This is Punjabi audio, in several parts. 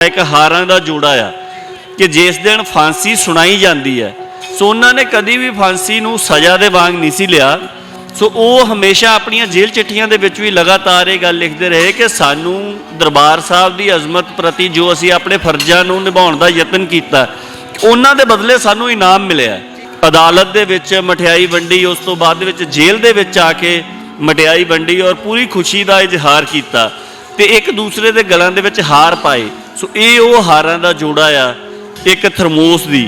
एक हारां दा जोड़ा आ कि जिस दिन फांसी सुनाई जाती है सो उन्होंने कभी भी फांसी नूं सज़ा दे वांग नहीं सी लिया। सो वो हमेशा अपनिया जेल चिट्ठियां दे विच भी लगातार ये गल लिखते रहे कि सानू दरबार साहब की अजमत प्रति जो असी अपने फर्जां नूं निभाउण दा यतन कीता उन्हां दे बदले सानू इनाम मिलिया। अदालत दे विच मठियाई वंडी, उस तो बाद विच जेल दे विच आके मठियाई वंडी और पूरी खुशी का इजहार किया ते एक दूसरे के गलों दे विच हार पाए। सो ये वो हारां दा जोड़ा आ एक थरमोस दी।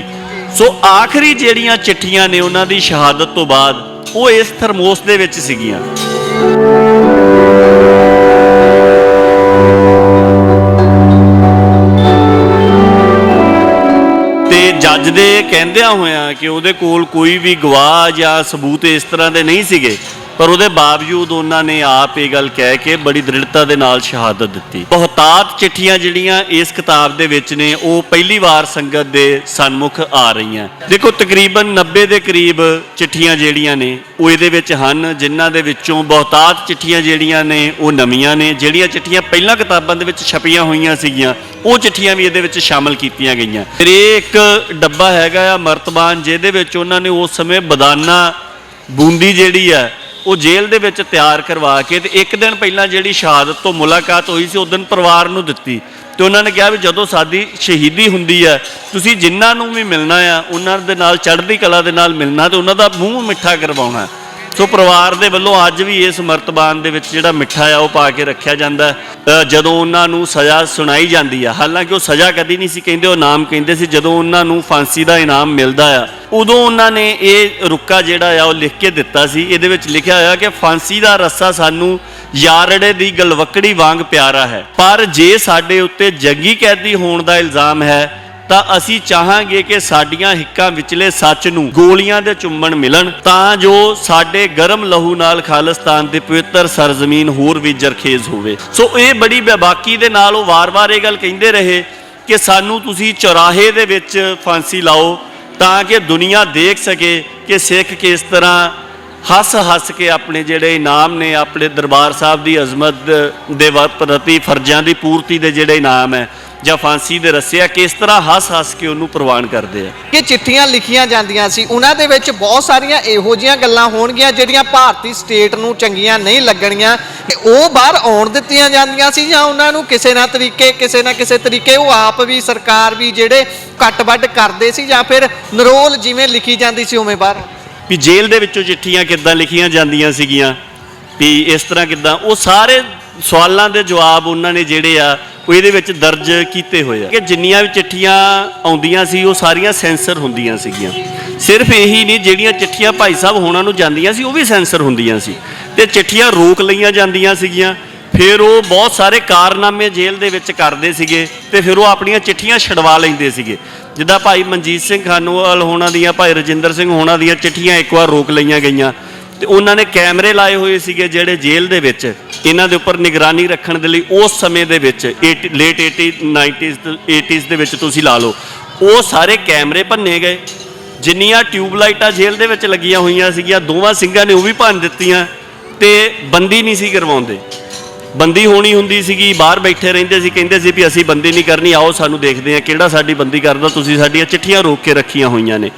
सो आखिरी जिहड़ियां चिट्ठियां ने उन्हां दी शहादत तो बाद वो इस थरमोस दे विच सीगियां। ते जज दे कहंदियां होया कि उहदे कोल कोई भी गवाह या सबूत इस तरह दे नहीं सीगे, पर उसके बावजूद उन्होंने आप ये गल कह के बड़ी दृढ़ता के नाल शहादत दी। बहुतात चिट्ठियां जिहड़ियां इस किताब दे विच ने वो पहली बार संगत के सन्मुख आ रही हैं। देखो तकरीबन 90 के करीब चिट्ठियां जिहड़ियां ने वो इहदे विच हन, जिन्हां दे विचों बहुतात चिट्ठियां जिहड़ियां ने वो नवीआं ने। जिहड़ियां चिट्ठियां पहलां किताबां दे विच छपियां होईयां सीगियां वो चिट्ठियां भी इहदे विच शामिल कीतियां गईयां। फिर एक डब्बा हैगा आ मर्तबान, जिहदे विच उन्हां ने उस समय बदाना बूंदी जिहड़ी है वो जेल दे विच तैयार करवा के ते एक दिन पहलां जिहड़ी शहादत तो मुलाकात हुई सी उस दिन परिवार नूं दित्ती। तो उन्होंने कहा भी जदों साडी शहीदी हुंदी है तुसीं जिन्हां नूं भी मिलना आ उन्हां दे नाल चढ़दी कला दे नाल मिलना ते उन्हां दा मूँह मिठा करवाउणा। सो परिवार दे वल्लों अज भी इस मर्तबान दे विच जिहड़ा मिठा आ वो पा के रखिया जांदा है। जदों उन्हां नूं सज़ा सुनाई जाती है, हालांकि वो सज़ा कदी नहीं सी कहिंदे, वो नाम कहिंदे सी। जदों उन्हां नूं फांसी का इनाम मिलदा आ उदों उन्होंने ये रुक्का जिहड़ा आ वो लिख के दिता सी। इहदे विच लिखिया होया कि फांसी का रस्सा सानू यारड़े दी गलवकड़ी वांग प्यारा है, पर जे साडे उत्ते जंगी कैदी होण दा इल्जाम है ਤਾਂ ਅਸੀਂ ਚਾਹਾਂਗੇ ਕਿ ਸਾਡੀਆਂ ਹਿੱਕਾਂ ਵਿਚਲੇ ਸੱਚ ਨੂੰ ਗੋਲੀਆਂ ਦੇ ਚੁੰਮਣ ਮਿਲਣ ਤਾਂ ਜੋ ਸਾਡੇ ਗਰਮ ਲਹੂ ਨਾਲ ਖਾਲਿਸਤਾਨ ਦੇ ਪਵਿੱਤਰ ਸਰਜ਼ਮੀਨ ਹੋਰ ਵੀ ਜਰਖੇਜ਼ ਹੋਵੇ। ਸੋ ਇਹ ਬੜੀ ਬੇਬਾਕੀ ਦੇ ਨਾਲ ਉਹ ਵਾਰ-ਵਾਰ ਇਹ ਗੱਲ ਕਹਿੰਦੇ ਰਹੇ ਕਿ ਸਾਨੂੰ ਤੁਸੀਂ ਚੌਰਾਹੇ ਦੇ ਵਿੱਚ ਫਾਂਸੀ ਲਾਓ ਤਾਂ ਕਿ ਦੁਨੀਆ ਦੇਖ ਸਕੇ ਕਿ ਸਿੱਖ ਕਿਸ ਤਰ੍ਹਾਂ ਹੱਸ ਕੇ ਆਪਣੇ ਜਿਹੜੇ ਇਨਾਮ ਨੇ ਆਪਣੇ ਦਰਬਾਰ ਸਾਹਿਬ ਦੀ ਅਜ਼ਮਤ ਦੇ ਪ੍ਰਤੀ ਫਰਜ਼ਾਂ ਦੀ ਪੂਰਤੀ ਦੇ ਜਿਹੜੇ ਇਨਾਮ ਹੈ ਜਾਂ ਫਾਂਸੀ ਦੇ ਰੱਸੇ ਕਿਸ ਤਰ੍ਹਾਂ ਹੱਸ ਕੇ ਉਹਨੂੰ ਪ੍ਰਵਾਨ ਕਰਦੇ ਆ। ਕਿ ਚਿੱਠੀਆਂ ਲਿਖੀਆਂ ਜਾਂਦੀਆਂ ਸੀ ਉਹਨਾਂ ਦੇ ਵਿੱਚ ਬਹੁਤ ਸਾਰੀਆਂ ਇਹੋ ਜਿਹੀਆਂ ਗੱਲਾਂ ਹੋਣਗੀਆਂ ਜਿਹੜੀਆਂ ਭਾਰਤੀ ਸਟੇਟ ਨੂੰ ਚੰਗੀਆਂ ਨਹੀਂ ਲੱਗਣੀਆਂ ਕਿ ਉਹ ਬਾਹਰ ਆਉਣ ਦਿੱਤੀਆਂ ਜਾਂਦੀਆਂ ਸੀ ਜਾਂ ਉਹਨਾਂ ਨੂੰ ਕਿਸੇ ਨਾ ਕਿਸੇ ਤਰੀਕੇ ਉਹ ਆਪ ਵੀ ਸਰਕਾਰ ਵੀ ਜਿਹੜੇ ਕੱਟ ਵੱਢ ਕਰਦੇ ਸੀ ਜਾਂ ਫਿਰ ਨਰੋਲ ਜਿਵੇਂ ਲਿਖੀ ਜਾਂਦੀ ਸੀ ਉਵੇਂ ਬਾਹਰ ਵੀ ਜੇਲ੍ਹ ਦੇ ਵਿੱਚੋਂ ਚਿੱਠੀਆਂ ਕਿੱਦਾਂ ਲਿਖੀਆਂ ਜਾਂਦੀਆਂ ਸੀਗੀਆਂ ਵੀ ਇਸ ਤਰ੍ਹਾਂ ਕਿੱਦਾਂ ਉਹ ਸਾਰੇ ਸਵਾਲਾਂ ਦੇ ਜਵਾਬ ਉਹਨਾਂ ਨੇ ਜਿਹੜੇ ਆ ਉਹ ਇਹਦੇ ਵਿੱਚ ਦਰਜ ਕੀਤੇ ਹੋਏ ਆ ਕਿ ਜਿੰਨੀਆਂ ਵੀ ਚਿੱਠੀਆਂ ਆਉਂਦੀਆਂ ਸੀ ਉਹ ਸਾਰੀਆਂ ਸੈਂਸਰ ਹੁੰਦੀਆਂ ਸੀਗੀਆਂ। ਸਿਰਫ ਇਹੀ ਨਹੀਂ, ਜਿਹੜੀਆਂ ਚਿੱਠੀਆਂ ਭਾਈ ਸਾਹਿਬ ਹੋਣਾ ਨੂੰ ਜਾਂਦੀਆਂ ਸੀ ਉਹ ਵੀ ਸੈਂਸਰ ਹੁੰਦੀਆਂ ਸੀ ਤੇ ਚਿੱਠੀਆਂ ਰੋਕ ਲਈਆਂ ਜਾਂਦੀਆਂ ਸੀਗੀਆਂ। ਫਿਰ ਉਹ ਬਹੁਤ ਸਾਰੇ ਕਾਰਨਾਮੇ ਜੇਲ੍ਹ ਦੇ ਵਿੱਚ ਕਰਦੇ ਸੀਗੇ ਤੇ ਫਿਰ ਉਹ ਆਪਣੀਆਂ ਚਿੱਠੀਆਂ ਛਡਵਾ ਲੈਂਦੇ ਸੀਗੇ। ਜਿੱਦਾਂ ਭਾਈ ਮਨਜੀਤ ਸਿੰਘ ਖਾਨੋਵਾਲ ਹੋਣਾ ਦੀਆਂ, ਭਾਈ ਰਜਿੰਦਰ ਸਿੰਘ ਹੋਣਾ ਦੀਆਂ ਚਿੱਠੀਆਂ ਇੱਕ ਵਾਰ ਰੋਕ ਲਈਆਂ ਗਈਆਂ ਤੇ ਉਹਨਾਂ ਨੇ ਕੈਮਰੇ ਲਾਏ ਹੋਏ ਸੀਗੇ ਜਿਹੜੇ ਜੇਲ੍ਹ ਦੇ ਵਿੱਚ ਇਹਨਾਂ ਦੇ ਉੱਪਰ ਨਿਗਰਾਨੀ ਰੱਖਣ ਦੇ ਲਈ। ਉਸ ਸਮੇਂ ਦੇ ਵਿੱਚ ਲੇਟ 80s ਦੇ ਵਿੱਚ ਤੁਸੀਂ ਲਾ ਲਓ ਉਹ ਸਾਰੇ ਕੈਮਰੇ ਭੰਨੇ ਗਏ। ਜਿੰਨੀਆਂ ਟਿਊਬਲਾਈਟਾਂ ਜੇਲ੍ਹ ਦੇ ਵਿੱਚ ਲੱਗੀਆਂ ਹੋਈਆਂ ਸੀਗੀਆਂ ਦੋਵਾਂ ਸਿੰਘਾਂ ਨੇ ਉਹ ਵੀ ਭੰਨ ਦਿੱਤੀਆਂ ਤੇ ਬੰਦੀ ਨਹੀਂ ਸੀ ਕਰਵਾਉਂਦੇ। ਬੰਦੀ ਹੋਣੀ ਹੁੰਦੀ ਸੀਗੀ ਬਾਹਰ ਬੈਠੇ ਰਹਿੰਦੇ ਸੀ, ਕਹਿੰਦੇ ਸੀ ਵੀ ਅਸੀਂ ਬੰਦੀ ਨਹੀਂ ਕਰਨੀ, ਆਓ ਸਾਨੂੰ ਦੇਖਦੇ ਹਾਂ ਕਿਹੜਾ ਸਾਡੀ ਬੰਦੀ ਕਰਦਾ, ਤੁਸੀਂ ਸਾਡੀਆਂ ਚਿੱਠੀਆਂ ਰੋਕ ਕੇ ਰੱਖੀਆਂ ਹੋਈਆਂ ਨੇ।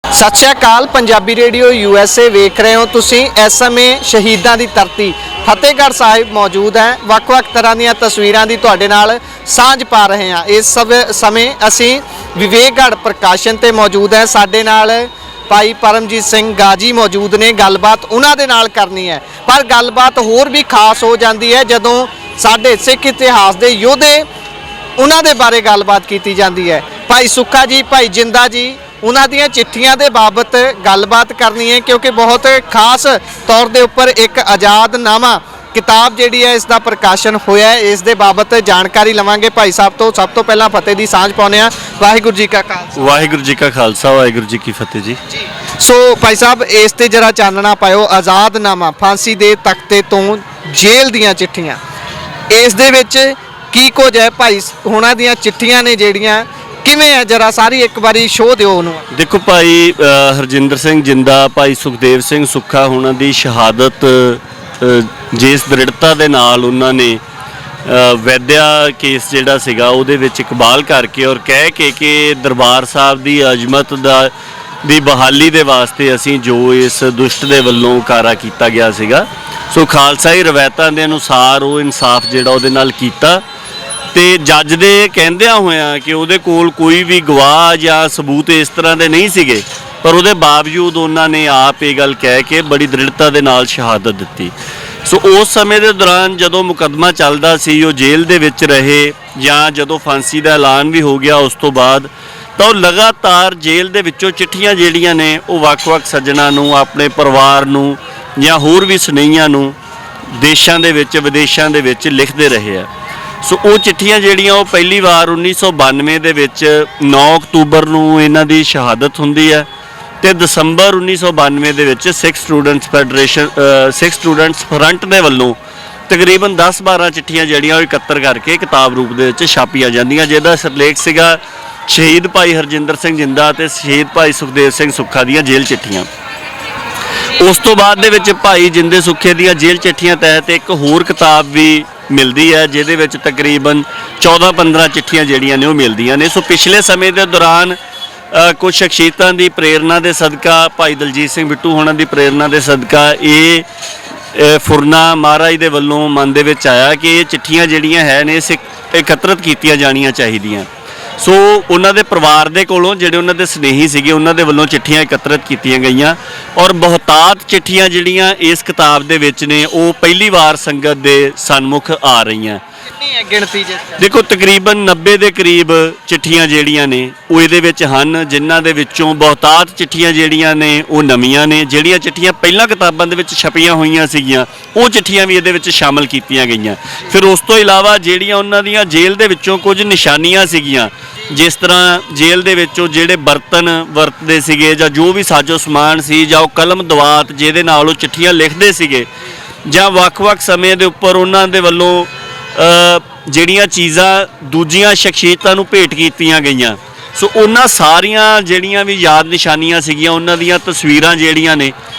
ਸਤਿ ਸ਼੍ਰੀ ਅਕਾਲ, ਪੰਜਾਬੀ ਰੇਡੀਓ USA ਵੇਖ ਰਹੇ ਹੋ ਤੁਸੀਂ। ਇਸ ਸਮੇਂ ਸ਼ਹੀਦਾਂ ਦੀ ਧਰਤੀ ਫਤਿਹਗੜ੍ਹ ਸਾਹਿਬ ਮੌਜੂਦ ਹੈ। ਵੱਖ-ਵੱਖ ਤਰ੍ਹਾਂ ਦੀਆਂ ਤਸਵੀਰਾਂ ਦੀ ਤੁਹਾਡੇ ਨਾਲ ਸਾਂਝ ਪਾ ਰਹੇ ਹਾਂ। ਇਸ ਸਮੇਂ ਅਸੀਂ ਵਿਵੇਕਗੜ੍ਹ ਪ੍ਰਕਾਸ਼ਨ ਤੇ ਮੌਜੂਦ ਹੈ। ਸਾਡੇ ਨਾਲ ਭਾਈ ਪਰਮਜੀਤ ਸਿੰਘ ਗਾਜੀ ਮੌਜੂਦ ਨੇ। ਗੱਲਬਾਤ ਉਹਨਾਂ ਦੇ ਨਾਲ ਕਰਨੀ ਹੈ, ਪਰ ਗੱਲਬਾਤ ਹੋਰ ਵੀ ਖਾਸ ਹੋ ਜਾਂਦੀ ਹੈ ਜਦੋਂ ਸਾਡੇ ਸਿੱਖ ਇਤਿਹਾਸ ਦੇ ਯੋਧੇ ਉਹਨਾਂ ਦੇ ਬਾਰੇ ਗੱਲਬਾਤ ਕੀਤੀ ਜਾਂਦੀ ਹੈ। ਭਾਈ ਸੁੱਖਾ ਜੀ, ਭਾਈ ਜਿੰਦਾ ਜੀ, ਉਹਨਾਂ ਦੀਆਂ ਚਿੱਠੀਆਂ ਦੇ ਬਾਬਤ ਗੱਲਬਾਤ ਕਰਨੀ ਹੈ ਕਿਉਂਕਿ ਬਹੁਤ ਖਾਸ ਤੌਰ ਦੇ ਉੱਪਰ ਇੱਕ ਆਜ਼ਾਦਨਾਮਾ ਕਿਤਾਬ ਜਿਹੜੀ ਹੈ ਇਸ ਦਾ ਪ੍ਰਕਾਸ਼ਨ ਹੋਇਆ ਹੈ। ਇਸ ਦੇ ਬਾਬਤ ਜਾਣਕਾਰੀ ਲਵਾਂਗੇ ਭਾਈ ਸਾਹਿਬ ਤੋਂ। ਸਭ ਤੋਂ ਪਹਿਲਾਂ ਫਤਿਹ ਦੀ ਸਾਂਝ ਪਾਉਂਦੇ ਹਾਂ। ਵਾਹਿਗੁਰੂ ਜੀ ਕਾ ਖਾਲਸਾ। ਵਾਹਿਗੁਰੂ ਜੀ ਕਾ ਖਾਲਸਾ, ਵਾਹਿਗੁਰੂ ਜੀ ਕੀ ਫਤਿਹ ਜੀ। ਸੋ ਭਾਈ ਸਾਹਿਬ ਇਸ ਤੇ ਜਰਾ ਚਾਨਣਾ ਪਾਇਓ। ਆਜ਼ਾਦਨਾਮਾ, ਫਾਂਸੀ ਦੇ ਤਖਤੇ ਤੋਂ ਜੇਲ੍ਹ ਦੀਆਂ ਚਿੱਠੀਆਂ, ਇਸ ਦੇ ਵਿੱਚ ਕੀ ਕੁਝ ਹੈ? ਭਾਈ ਹੋਣਾ ਦੀਆਂ ਚਿੱਠੀਆਂ ਨੇ ਜਿਹੜੀਆਂ ਕਿਵੇਂ ਹੈ ਜਰਾ ਸਾਰੀ ਇੱਕ ਵਾਰੀ ਸ਼ੋਅ ਦਿਓ ਉਹਨੂੰ। ਦੇਖੋ ਭਾਈ ਹਰਜਿੰਦਰ ਸਿੰਘ ਜਿੰਦਾ, ਭਾਈ ਸੁਖਦੇਵ ਸਿੰਘ ਸੁੱਖਾ ਉਹਨਾਂ ਦੀ ਸ਼ਹਾਦਤ ਜਿਸ ਦ੍ਰਿੜਤਾ ਦੇ ਨਾਲ ਉਹਨਾਂ ਨੇ ਵੈਦਿਆ ਕੇਸ ਜਿਹੜਾ ਸੀਗਾ ਉਹਦੇ ਵਿੱਚ ਇਕਬਾਲ ਕਰਕੇ ਔਰ ਕਹਿ ਕੇ ਕਿ ਦਰਬਾਰ ਸਾਹਿਬ ਦੀ ਅਜ਼ਮਤ ਦੀ ਬਹਾਲੀ ਦੇ ਵਾਸਤੇ ਅਸੀਂ ਜੋ ਇਸ ਦੁਸ਼ਟ ਦੇ ਵੱਲੋਂ ਕਾਰਾ ਕੀਤਾ ਗਿਆ ਸੀਗਾ, ਸੋ ਖਾਲਸਾਈ ਰਵਾਇਤਾਂ ਦੇ ਅਨੁਸਾਰ ਉਹ ਇਨਸਾਫ ਜਿਹੜਾ ਉਹਦੇ ਨਾਲ ਕੀਤਾ। ਤੇ ਜੱਜ ਦੇ ਕਹਿੰਦਿਆਂ ਹੋਇਆਂ ਕਿ ਉਹਦੇ ਕੋਲ ਕੋਈ ਵੀ ਗਵਾਹ ਜਾਂ ਸਬੂਤ ਇਸ ਤਰ੍ਹਾਂ ਦੇ ਨਹੀਂ ਸੀਗੇ, ਪਰ ਉਹਦੇ ਬਾਵਜੂਦ ਉਹਨਾਂ ਨੇ ਆਪ ਇਹ ਗੱਲ ਕਹਿ ਕੇ ਬੜੀ ਦ੍ਰਿੜਤਾ ਦੇ ਨਾਲ ਸ਼ਹਾਦਤ ਦਿੱਤੀ। ਸੋ ਉਸ ਸਮੇਂ ਦੇ ਦੌਰਾਨ ਜਦੋਂ ਮੁਕੱਦਮਾ ਚੱਲਦਾ ਸੀ, ਉਹ ਜੇਲ੍ਹ ਦੇ ਵਿੱਚ ਰਹੇ ਜਾਂ ਜਦੋਂ ਫਾਂਸੀ ਦਾ ਐਲਾਨ ਵੀ ਹੋ ਗਿਆ ਉਸ ਤੋਂ ਬਾਅਦ, ਤਾਂ ਉਹ ਲਗਾਤਾਰ ਜੇਲ੍ਹ ਦੇ ਵਿੱਚੋਂ ਚਿੱਠੀਆਂ ਜਿਹੜੀਆਂ ਨੇ ਉਹ ਵੱਖ-ਵੱਖ ਸੱਜਣਾਂ ਨੂੰ, ਆਪਣੇ ਪਰਿਵਾਰ ਨੂੰ ਜਾਂ ਹੋਰ ਵੀ ਸੁਨੇਹੀਆਂ ਨੂੰ ਦੇਸ਼ਾਂ ਦੇ ਵਿੱਚ ਵਿਦੇਸ਼ਾਂ ਦੇ ਵਿੱਚ ਲਿਖਦੇ ਰਹੇ ਆ। ਸੋ ਉਹ ਚਿੱਠੀਆਂ ਜਿਹੜੀਆਂ ਉਹ ਪਹਿਲੀ ਵਾਰ 1992 ਦੇ ਵਿੱਚ 9 ਅਕਤੂਬਰ ਨੂੰ ਇਹਨਾਂ ਦੀ ਸ਼ਹਾਦਤ ਹੁੰਦੀ ਹੈ ਤੇ ਦਸੰਬਰ 1992 ਦੇ ਵਿੱਚ ਸਿੱਖ ਸਟੂਡੈਂਟਸ ਫਰੰਟ ਦੇ ਵੱਲੋਂ ਤਕਰੀਬਨ 10-12 ਚਿੱਠੀਆਂ ਜਿਹੜੀਆਂ ਉਹ ਇਕੱਤਰ ਕਰਕੇ ਕਿਤਾਬ ਰੂਪ ਦੇ ਵਿੱਚ ਛਾਪੀਆਂ ਜਾਂਦੀਆਂ, ਜਿਹਦਾ ਸਿਰਲੇਖ ਸੀਗਾ ਸ਼ਹੀਦ ਭਾਈ ਹਰਜਿੰਦਰ ਸਿੰਘ ਜਿੰਦਾ ਤੇ ਸ਼ਹੀਦ ਭਾਈ ਸੁਖਦੇਵ ਸਿੰਘ ਸੁੱਖਾ ਦੀਆਂ ਜੇਲ੍ਹ ਚਿੱਠੀਆਂ। ਉਸ ਤੋਂ ਬਾਅਦ ਦੇ ਵਿੱਚ ਭਾਈ ਜਿੰਦੇ ਸੁੱਖੇ ਦੀਆਂ ਜੇਲ੍ਹ ਚਿੱਠੀਆਂ ਤਹਿਤ ਇੱਕ ਹੋਰ ਕਿਤਾਬ ਵੀ ਮਿਲਦੀ ਹੈ, ਜਿਹਦੇ ਵਿੱਚ ਤਕਰੀਬਨ 14-15 ਚਿੱਠੀਆਂ ਜਿਹੜੀਆਂ ਨੇ ਉਹ ਮਿਲਦੀਆਂ ਨੇ। ਸੋ ਪਿਛਲੇ ਸਮੇਂ ਦੇ ਦੌਰਾਨ ਕੁਝ ਸ਼ਖਸੀਅਤਾਂ ਦੀ ਪ੍ਰੇਰਨਾ ਦੇ ਸਦਕਾ, ਭਾਈ ਦਲਜੀਤ ਸਿੰਘ ਬਿੱਟੂ ਹੋਣਾ ਦੀ ਪ੍ਰੇਰਨਾ ਦੇ ਸਦਕਾ ਇਹ ਫੁਰਨਾ ਮਹਾਰਾਜ ਦੇ ਵੱਲੋਂ ਮਨ ਦੇ ਵਿੱਚ ਆਇਆ ਕਿ ਇਹ ਚਿੱਠੀਆਂ ਜਿਹੜੀਆਂ ਹੈ ਨੇ ਇਕੱਤਰਿਤ ਕੀਤੀਆਂ ਜਾਣੀਆਂ ਚਾਹੀਦੀਆਂ। ਸੋ ਉਹਨਾਂ ਦੇ ਪਰਿਵਾਰ ਦੇ ਕੋਲੋਂ ਜਿਹੜੇ ਉਹਨਾਂ ਦੇ ਸਨੇਹੀ ਸੀਗੇ ਉਹਨਾਂ ਦੇ ਵੱਲੋਂ ਚਿੱਠੀਆਂ ਇਕੱਤਰਿਤ ਕੀਤੀਆਂ ਗਈਆਂ ਔਰ ਬਹੁਤਾਤ ਚਿੱਠੀਆਂ ਜਿਹੜੀਆਂ ਇਸ ਕਿਤਾਬ ਦੇ ਵਿੱਚ ਨੇ ਉਹ ਪਹਿਲੀ ਵਾਰ ਸੰਗਤ ਦੇ ਸਨਮੁਖ ਆ ਰਹੀਆਂ। ਕਿੰਨੀ ਹੈ ਗਿਣਤੀ ਜੀ? ਦੇਖੋ ਤਕਰੀਬਨ 90 ਦੇ ਕਰੀਬ ਚਿੱਠੀਆਂ ਜਿਹੜੀਆਂ ਨੇ ਉਹ ਇਹਦੇ ਵਿੱਚ ਹਨ, ਜਿਨ੍ਹਾਂ ਦੇ ਵਿੱਚੋਂ ਬਹੁਤਾਤ ਚਿੱਠੀਆਂ ਜਿਹੜੀਆਂ ਨੇ ਉਹ ਨਵੀਆਂ ਨੇ। ਜਿਹੜੀਆਂ ਚਿੱਠੀਆਂ ਪਹਿਲਾਂ ਕਿਤਾਬਾਂ ਦੇ ਵਿੱਚ ਛਪੀਆਂ ਹੋਈਆਂ ਸੀਗੀਆਂ ਉਹ ਚਿੱਠੀਆਂ ਵੀ ਇਹਦੇ ਵਿੱਚ ਸ਼ਾਮਲ ਕੀਤੀਆਂ ਗਈਆਂ। ਫਿਰ ਉਸ ਤੋਂ ਇਲਾਵਾ ਜਿਹੜੀਆਂ ਉਹਨਾਂ ਦੀਆਂ ਜੇਲ੍ਹ ਦੇ ਵਿੱਚੋਂ ਕੁਝ ਨਿਸ਼ਾਨੀਆਂ ਸੀਗੀਆਂ, ਜਿਸ ਤਰ੍ਹਾਂ ਜੇਲ੍ਹ ਦੇ ਵਿੱਚੋਂ ਜਿਹੜੇ ਬਰਤਨ ਵਰਤਦੇ ਸੀਗੇ ਜਾਂ ਜੋ ਵੀ ਸਾਜੋ ਸਮਾਨ ਸੀ ਜਾਂ ਉਹ ਕਲਮ ਦਵਾਤ ਜਿਹਦੇ ਨਾਲ ਉਹ ਚਿੱਠੀਆਂ ਲਿਖਦੇ ਸੀਗੇ, ਜਾਂ ਵੱਖ-ਵੱਖ ਸਮੇਂ ਦੇ ਉੱਪਰ ਉਹਨਾਂ ਦੇ ਵੱਲੋਂ ਜਿਹੜੀਆਂ ਚੀਜ਼ਾਂ ਦੂਜੀਆਂ ਸ਼ਖਸੀਅਤਾਂ ਨੂੰ ਭੇਟ ਕੀਤੀਆਂ ਗਈਆਂ, ਸੋ ਉਹਨਾਂ ਸਾਰੀਆਂ ਜਿਹੜੀਆਂ ਵੀ ਯਾਦ ਨਿਸ਼ਾਨੀਆਂ ਸੀਗੀਆਂ ਉਹਨਾਂ ਦੀਆਂ ਤਸਵੀਰਾਂ ਜਿਹੜੀਆਂ ਨੇ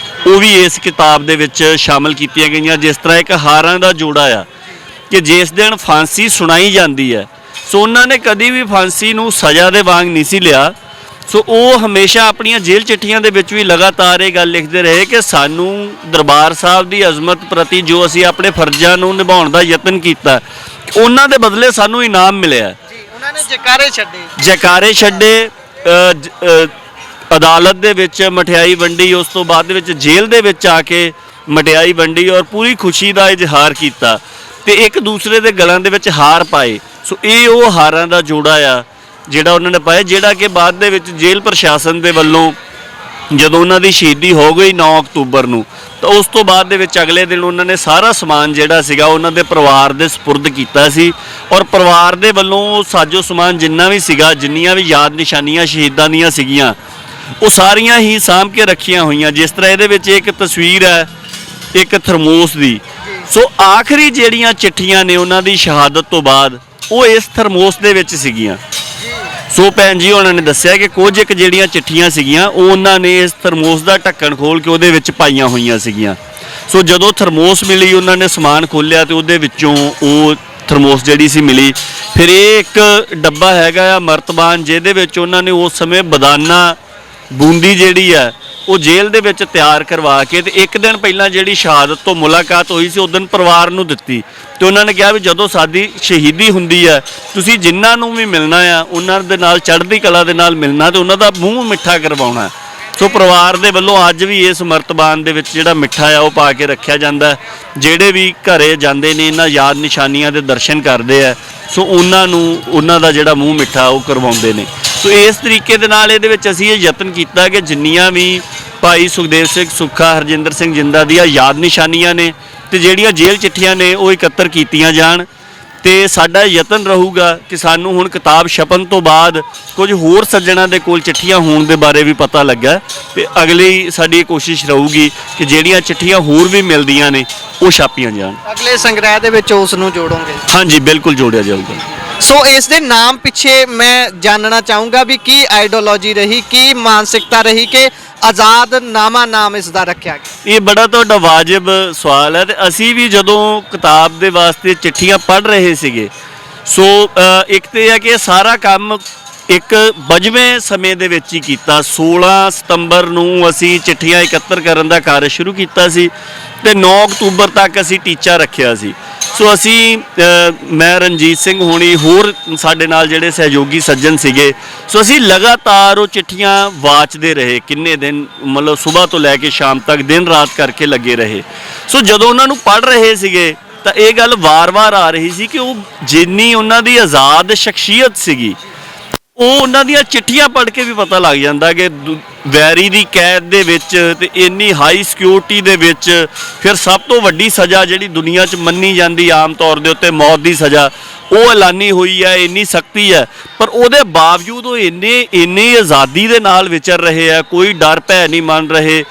ਉਹ ਵੀ ਇਸ ਕਿਤਾਬ ਦੇ ਵਿੱਚ ਸ਼ਾਮਲ ਕੀਤੀਆਂ ਗਈਆਂ। ਜਿਸ ਤਰ੍ਹਾਂ ਇੱਕ ਹਾਰਾਂ ਦਾ ਜੋੜਾ ਆ ਕਿ ਜਿਸ ਦਿਨ ਫਾਂਸੀ ਸੁਣਾਈ ਜਾਂਦੀ ਹੈ, ਸੋ ਉਹਨਾਂ ਨੇ ਕਦੀ ਵੀ ਫਾਂਸੀ ਨੂੰ ਸਜ਼ਾ ਦੇ ਵਾਂਗ ਨਹੀਂ ਸੀ ਲਿਆ। ਸੋ ਉਹ ਹਮੇਸ਼ਾ ਆਪਣੀਆਂ ਜੇਲ੍ਹ ਚਿੱਠੀਆਂ ਦੇ ਵਿੱਚ ਵੀ ਲਗਾਤਾਰ ਇਹ ਗੱਲ ਲਿਖਦੇ ਰਹੇ ਕਿ ਸਾਨੂੰ ਦਰਬਾਰ ਸਾਹਿਬ ਦੀ ਅਜ਼ਮਤ ਪ੍ਰਤੀ ਜੋ ਅਸੀਂ ਆਪਣੇ ਫਰਜ਼ਾਂ ਨੂੰ ਨਿਭਾਉਣ ਦਾ ਯਤਨ ਕੀਤਾ, ਉਹਨਾਂ ਦੇ ਬਦਲੇ ਸਾਨੂੰ ਇਨਾਮ ਮਿਲਿਆ। ਉਹਨਾਂ ਨੇ ਜੈਕਾਰੇ ਛੱਡੇ, ਅਦਾਲਤ ਦੇ ਵਿੱਚ ਮਠਿਆਈ ਵੰਡੀ, ਉਸ ਤੋਂ ਬਾਅਦ ਦੇ ਵਿੱਚ ਜੇਲ੍ਹ ਦੇ ਵਿੱਚ ਆ ਕੇ ਮਠਿਆਈ ਵੰਡੀ ਔਰ ਪੂਰੀ ਖੁਸ਼ੀ ਦਾ ਇਜ਼ਹਾਰ ਕੀਤਾ ਤੇ ਇੱਕ ਦੂਸਰੇ ਦੇ ਗਲਾਂ ਦੇ ਵਿੱਚ ਹਾਰ ਪਾਏ। ਸੋ ਇਹ ਉਹ ਹਾਰਾਂ ਦਾ ਜੋੜਾ ਆ ਜਿਹੜਾ ਉਹਨਾਂ ਨੇ ਪਾਇਆ, ਜਿਹੜਾ ਕਿ ਬਾਅਦ ਦੇ ਵਿੱਚ ਜੇਲ੍ਹ ਪ੍ਰਸ਼ਾਸਨ ਦੇ ਵੱਲੋਂ ਜਦੋਂ ਉਹਨਾਂ ਦੀ ਸ਼ਹੀਦੀ ਹੋ ਗਈ 9 ਅਕਤੂਬਰ ਨੂੰ, ਤਾਂ ਉਸ ਤੋਂ ਬਾਅਦ ਦੇ ਵਿੱਚ ਅਗਲੇ ਦਿਨ ਉਹਨਾਂ ਨੇ ਸਾਰਾ ਸਮਾਨ ਜਿਹੜਾ ਸੀਗਾ ਉਹਨਾਂ ਦੇ ਪਰਿਵਾਰ ਦੇ ਸਪੁਰਦ ਕੀਤਾ ਸੀ ਔਰ ਪਰਿਵਾਰ ਦੇ ਵੱਲੋਂ ਸਾਜੋ ਸਮਾਨ ਜਿੰਨਾ ਵੀ ਸੀਗਾ, ਜਿੰਨੀਆਂ ਵੀ ਯਾਦ ਨਿਸ਼ਾਨੀਆਂ ਸ਼ਹੀਦਾਂ ਦੀਆਂ ਸੀਗੀਆਂ, ਉਹ ਸਾਰੀਆਂ ਹੀ ਸਾਂਭ ਕੇ ਰੱਖੀਆਂ ਹੋਈਆਂ। ਜਿਸ ਤਰ੍ਹਾਂ ਇਹਦੇ ਵਿੱਚ ਇੱਕ ਤਸਵੀਰ ਹੈ ਇੱਕ ਥਰਮੋਸ ਦੀ। ਸੋ ਆਖਰੀ ਜਿਹੜੀਆਂ ਚਿੱਠੀਆਂ ਨੇ ਉਹਨਾਂ ਦੀ ਸ਼ਹਾਦਤ ਤੋਂ ਬਾਅਦ ਉਹ ਇਸ ਥਰਮੋਸ ਦੇ ਵਿੱਚ ਸੀਗੀਆਂ। ਸੋ ਭੈਣ ਜੀ ਉਹਨਾਂ ਨੇ ਦੱਸਿਆ ਕਿ ਕੁਝ ਇੱਕ ਜਿਹੜੀਆਂ ਚਿੱਠੀਆਂ ਸੀਗੀਆਂ ਉਹ ਉਹਨਾਂ ਨੇ ਇਸ ਥਰਮੋਸ ਦਾ ਢੱਕਣ ਖੋਲ ਕੇ ਉਹਦੇ ਵਿੱਚ ਪਾਈਆਂ ਹੋਈਆਂ ਸੀਗੀਆਂ। ਸੋ ਜਦੋਂ ਥਰਮੋਸ ਮਿਲੀ ਉਹਨਾਂ ਨੇ ਸਮਾਨ ਖੋਲ੍ਹਿਆ ਤੇ ਉਹਦੇ ਵਿੱਚੋਂ ਉਹ ਥਰਮੋਸ ਜਿਹੜੀ ਸੀ ਮਿਲੀ। ਫਿਰ ਇਹ ਇੱਕ ਡੱਬਾ ਹੈਗਾ ਆ ਮਰਤਬਾਨ, ਜਿਹਦੇ ਵਿੱਚ ਉਹਨਾਂ ਨੇ ਉਸ ਸਮੇਂ ਬਦਾਨਾ ਬੂੰਦੀ ਜਿਹੜੀ ਆ ਉਹ ਜੇਲ੍ਹ ਦੇ ਵਿੱਚ ਤਿਆਰ ਕਰਵਾ ਕੇ ਤੇ ਇੱਕ ਦਿਨ ਪਹਿਲਾਂ ਜਿਹੜੀ ਸ਼ਹਾਦਤ ਤੋਂ ਮੁਲਾਕਾਤ ਹੋਈ ਸੀ ਉਸ ਦਿਨ ਪਰਿਵਾਰ ਨੂੰ ਦਿੱਤੀ ਤੇ ਉਹਨਾਂ ਨੇ ਕਿਹਾ ਵੀ ਜਦੋਂ ਸਾਡੀ ਸ਼ਹੀਦੀ ਹੁੰਦੀ ਹੈ ਤੁਸੀਂ ਜਿਨ੍ਹਾਂ ਨੂੰ ਵੀ ਮਿਲਣਾ ਆ ਉਹਨਾਂ ਦੇ ਨਾਲ ਚੜ੍ਹਦੀ ਕਲਾ ਦੇ ਨਾਲ ਮਿਲਣਾ ਤੇ ਉਹਨਾਂ ਦਾ ਮੂੰਹ ਮਿੱਠਾ ਕਰਵਾਉਣਾ। ਸੋ ਪਰਿਵਾਰ ਦੇ ਵੱਲੋਂ ਅੱਜ ਵੀ ਇਸ ਮਰਤਬਾਨ ਦੇ ਵਿੱਚ ਜਿਹੜਾ ਮਿੱਠਾ ਆ ਉਹ ਪਾ ਕੇ ਰੱਖਿਆ ਜਾਂਦਾ। ਜਿਹੜੇ ਵੀ ਘਰੇ ਜਾਂਦੇ ਨੇ ਇਹਨਾਂ ਯਾਦ ਨਿਸ਼ਾਨੀਆਂ ਦੇ ਦਰਸ਼ਨ ਕਰਦੇ ਆ, ਸੋ ਉਹਨਾਂ ਨੂੰ ਉਹਨਾਂ ਦਾ ਜਿਹੜਾ ਮੂੰਹ ਮਿੱਠਾ ਉਹ ਕਰਵਾਉਂਦੇ ਨੇ। ਸੋ ਇਸ ਤਰੀਕੇ ਦੇ ਨਾਲ ਇਹਦੇ ਵਿੱਚ ਅਸੀਂ ਇਹ ਯਤਨ ਕੀਤਾ ਕਿ ਜਿੰਨੀਆਂ ਵੀ ਭਾਈ ਸੁਖਦੇਵ ਸਿੰਘ ਸੁੱਖਾ, ਹਰਜਿੰਦਰ ਸਿੰਘ ਜਿੰਦਾ ਦੀਆਂ ਯਾਦ ਨਿਸ਼ਾਨੀਆਂ ਨੇ ਤੇ ਜਿਹੜੀਆਂ ਜੇਲ੍ਹ ਚਿੱਠੀਆਂ ਨੇ ਉਹ ਇਕੱਤਰ ਕੀਤੀਆਂ ਜਾਣ। ਤੇ ਸਾਡਾ ਯਤਨ ਰਹੂਗਾ ਕਿ ਸਾਨੂੰ ਹੁਣ ਕਿਤਾਬ ਛਪਣ ਤੋਂ ਬਾਅਦ ਕੁਝ ਹੋਰ ਸੱਜਣਾਂ ਦੇ ਕੋਲ ਚਿੱਠੀਆਂ ਹੋਣ ਦੇ ਬਾਰੇ ਵੀ ਪਤਾ ਲੱਗਾ ਤੇ ਅਗਲੀ ਸਾਡੀ ਕੋਸ਼ਿਸ਼ ਰਹੂਗੀ ਕਿ ਜਿਹੜੀਆਂ ਚਿੱਠੀਆਂ ਹੋਰ ਵੀ ਮਿਲਦੀਆਂ ਨੇ ਉਹ ਛਾਪੀਆਂ ਜਾਣ। ਅਗਲੇ ਸੰਗ੍ਰਹਿ ਦੇ ਵਿੱਚ ਉਸ ਨੂੰ ਜੋੜੋਗੇ? ਹਾਂਜੀ ਬਿਲਕੁਲ ਜੋੜਿਆ ਜਾਊਗਾ। ਸੋ ਇਸ ਦੇ ਨਾਮ ਪਿੱਛੇ ਮੈਂ ਜਾਣਨਾ ਚਾਹੂੰਗਾ ਵੀ ਕੀ ਆਈਡੀਓਲੋਜੀ ਰਹੀ, ਕੀ ਮਾਨਸਿਕਤਾ ਰਹੀ ਕਿ ਆਜ਼ਾਦਨਾਮਾ ਨਾਮ ਇਸ ਦਾ ਰੱਖਿਆ ਗਿਆ। ਇਹ ਬੜਾ ਤੁਹਾਡਾ ਵਾਜਿਬ ਸਵਾਲ ਹੈ ਤੇ ਅਸੀਂ ਵੀ ਜਦੋਂ ਕਿਤਾਬ ਦੇ ਵਾਸਤੇ ਚਿੱਠੀਆਂ ਪੜ੍ਹ ਰਹੇ ਸੀਗੇ ਸੋ ਇੱਕ ਤੇ ਇਹ ਹੈ ਕਿ ਇਹ ਸਾਰਾ ਕੰਮ ਇੱਕ ਬਜਵੇਂ ਸਮੇਂ ਦੇ ਵਿੱਚ ਹੀ ਕੀਤਾ। 16 ਸਤੰਬਰ ਨੂੰ ਅਸੀਂ ਚਿੱਠੀਆਂ ਇਕੱਤਰ ਕਰਨ ਦਾ ਕਾਰਜ ਸ਼ੁਰੂ ਕੀਤਾ ਸੀ ਤੇ 9 ਅਕਤੂਬਰ ਤੱਕ ਅਸੀਂ ਟੀਚਾ ਰੱਖਿਆ ਸੀ। ਸੋ ਅਸੀਂ ਮੈਂ ਰਣਜੀਤ ਸਿੰਘ ਹੋਣੀ ਹੋਰ ਸਾਡੇ ਨਾਲ ਜਿਹੜੇ ਸਹਿਯੋਗੀ ਸੱਜਣ ਸੀਗੇ ਸੋ ਅਸੀਂ ਲਗਾਤਾਰ ਉਹ ਚਿੱਠੀਆਂ ਵਾਚਦੇ ਰਹੇ ਕਿੰਨੇ ਦਿਨ, ਮਤਲਬ ਸਵੇਰ ਤੋਂ ਲੈ ਕੇ ਸ਼ਾਮ ਤੱਕ ਦਿਨ ਰਾਤ ਕਰਕੇ ਲੱਗੇ ਰਹੇ। ਸੋ ਜਦੋਂ ਉਹਨਾਂ ਨੂੰ ਪੜ੍ਹ ਰਹੇ ਸੀਗੇ ਤਾਂ ਇਹ ਗੱਲ ਵਾਰ-ਵਾਰ ਆ ਰਹੀ ਸੀ ਕਿ ਉਹ ਜਿੰਨੀ ਉਹਨਾਂ ਦੀ ਆਜ਼ਾਦ ਸ਼ਖਸੀਅਤ ਸੀਗੀ ਉਹ ਉਹਨਾਂ ਦੀਆਂ ਚਿੱਠੀਆਂ ਪੜ੍ਹ ਕੇ ਵੀ ਪਤਾ ਲੱਗ ਜਾਂਦਾ ਕਿ ਵੈਰੀ ਦੀ ਕੈਦ ਦੇ ਵਿੱਚ ਤੇ ਇੰਨੀ ਹਾਈ ਸਿਕਿਉਰਿਟੀ ਦੇ ਵਿੱਚ ਫਿਰ ਸਭ ਤੋਂ ਵੱਡੀ ਸਜ਼ਾ ਜਿਹੜੀ ਦੁਨੀਆ 'ਚ ਮੰਨੀ ਜਾਂਦੀ ਆਮ ਤੌਰ ਦੇ ਉੱਤੇ ਮੌਤ ਦੀ ਸਜ਼ਾ ਉਹ ਐਲਾਨੀ ਹੋਈ ਹੈ, ਇੰਨੀ ਸਖਤੀ ਹੈ ਪਰ ਉਹਦੇ ਬਾਵਜੂਦ ਉਹ ਇੰਨੀ ਆਜ਼ਾਦੀ ਦੇ ਨਾਲ ਵਿਚਰ ਰਹੇ ਆ, ਕੋਈ ਡਰ ਭੈ ਨਹੀਂ ਮੰਨ ਰਹੇ।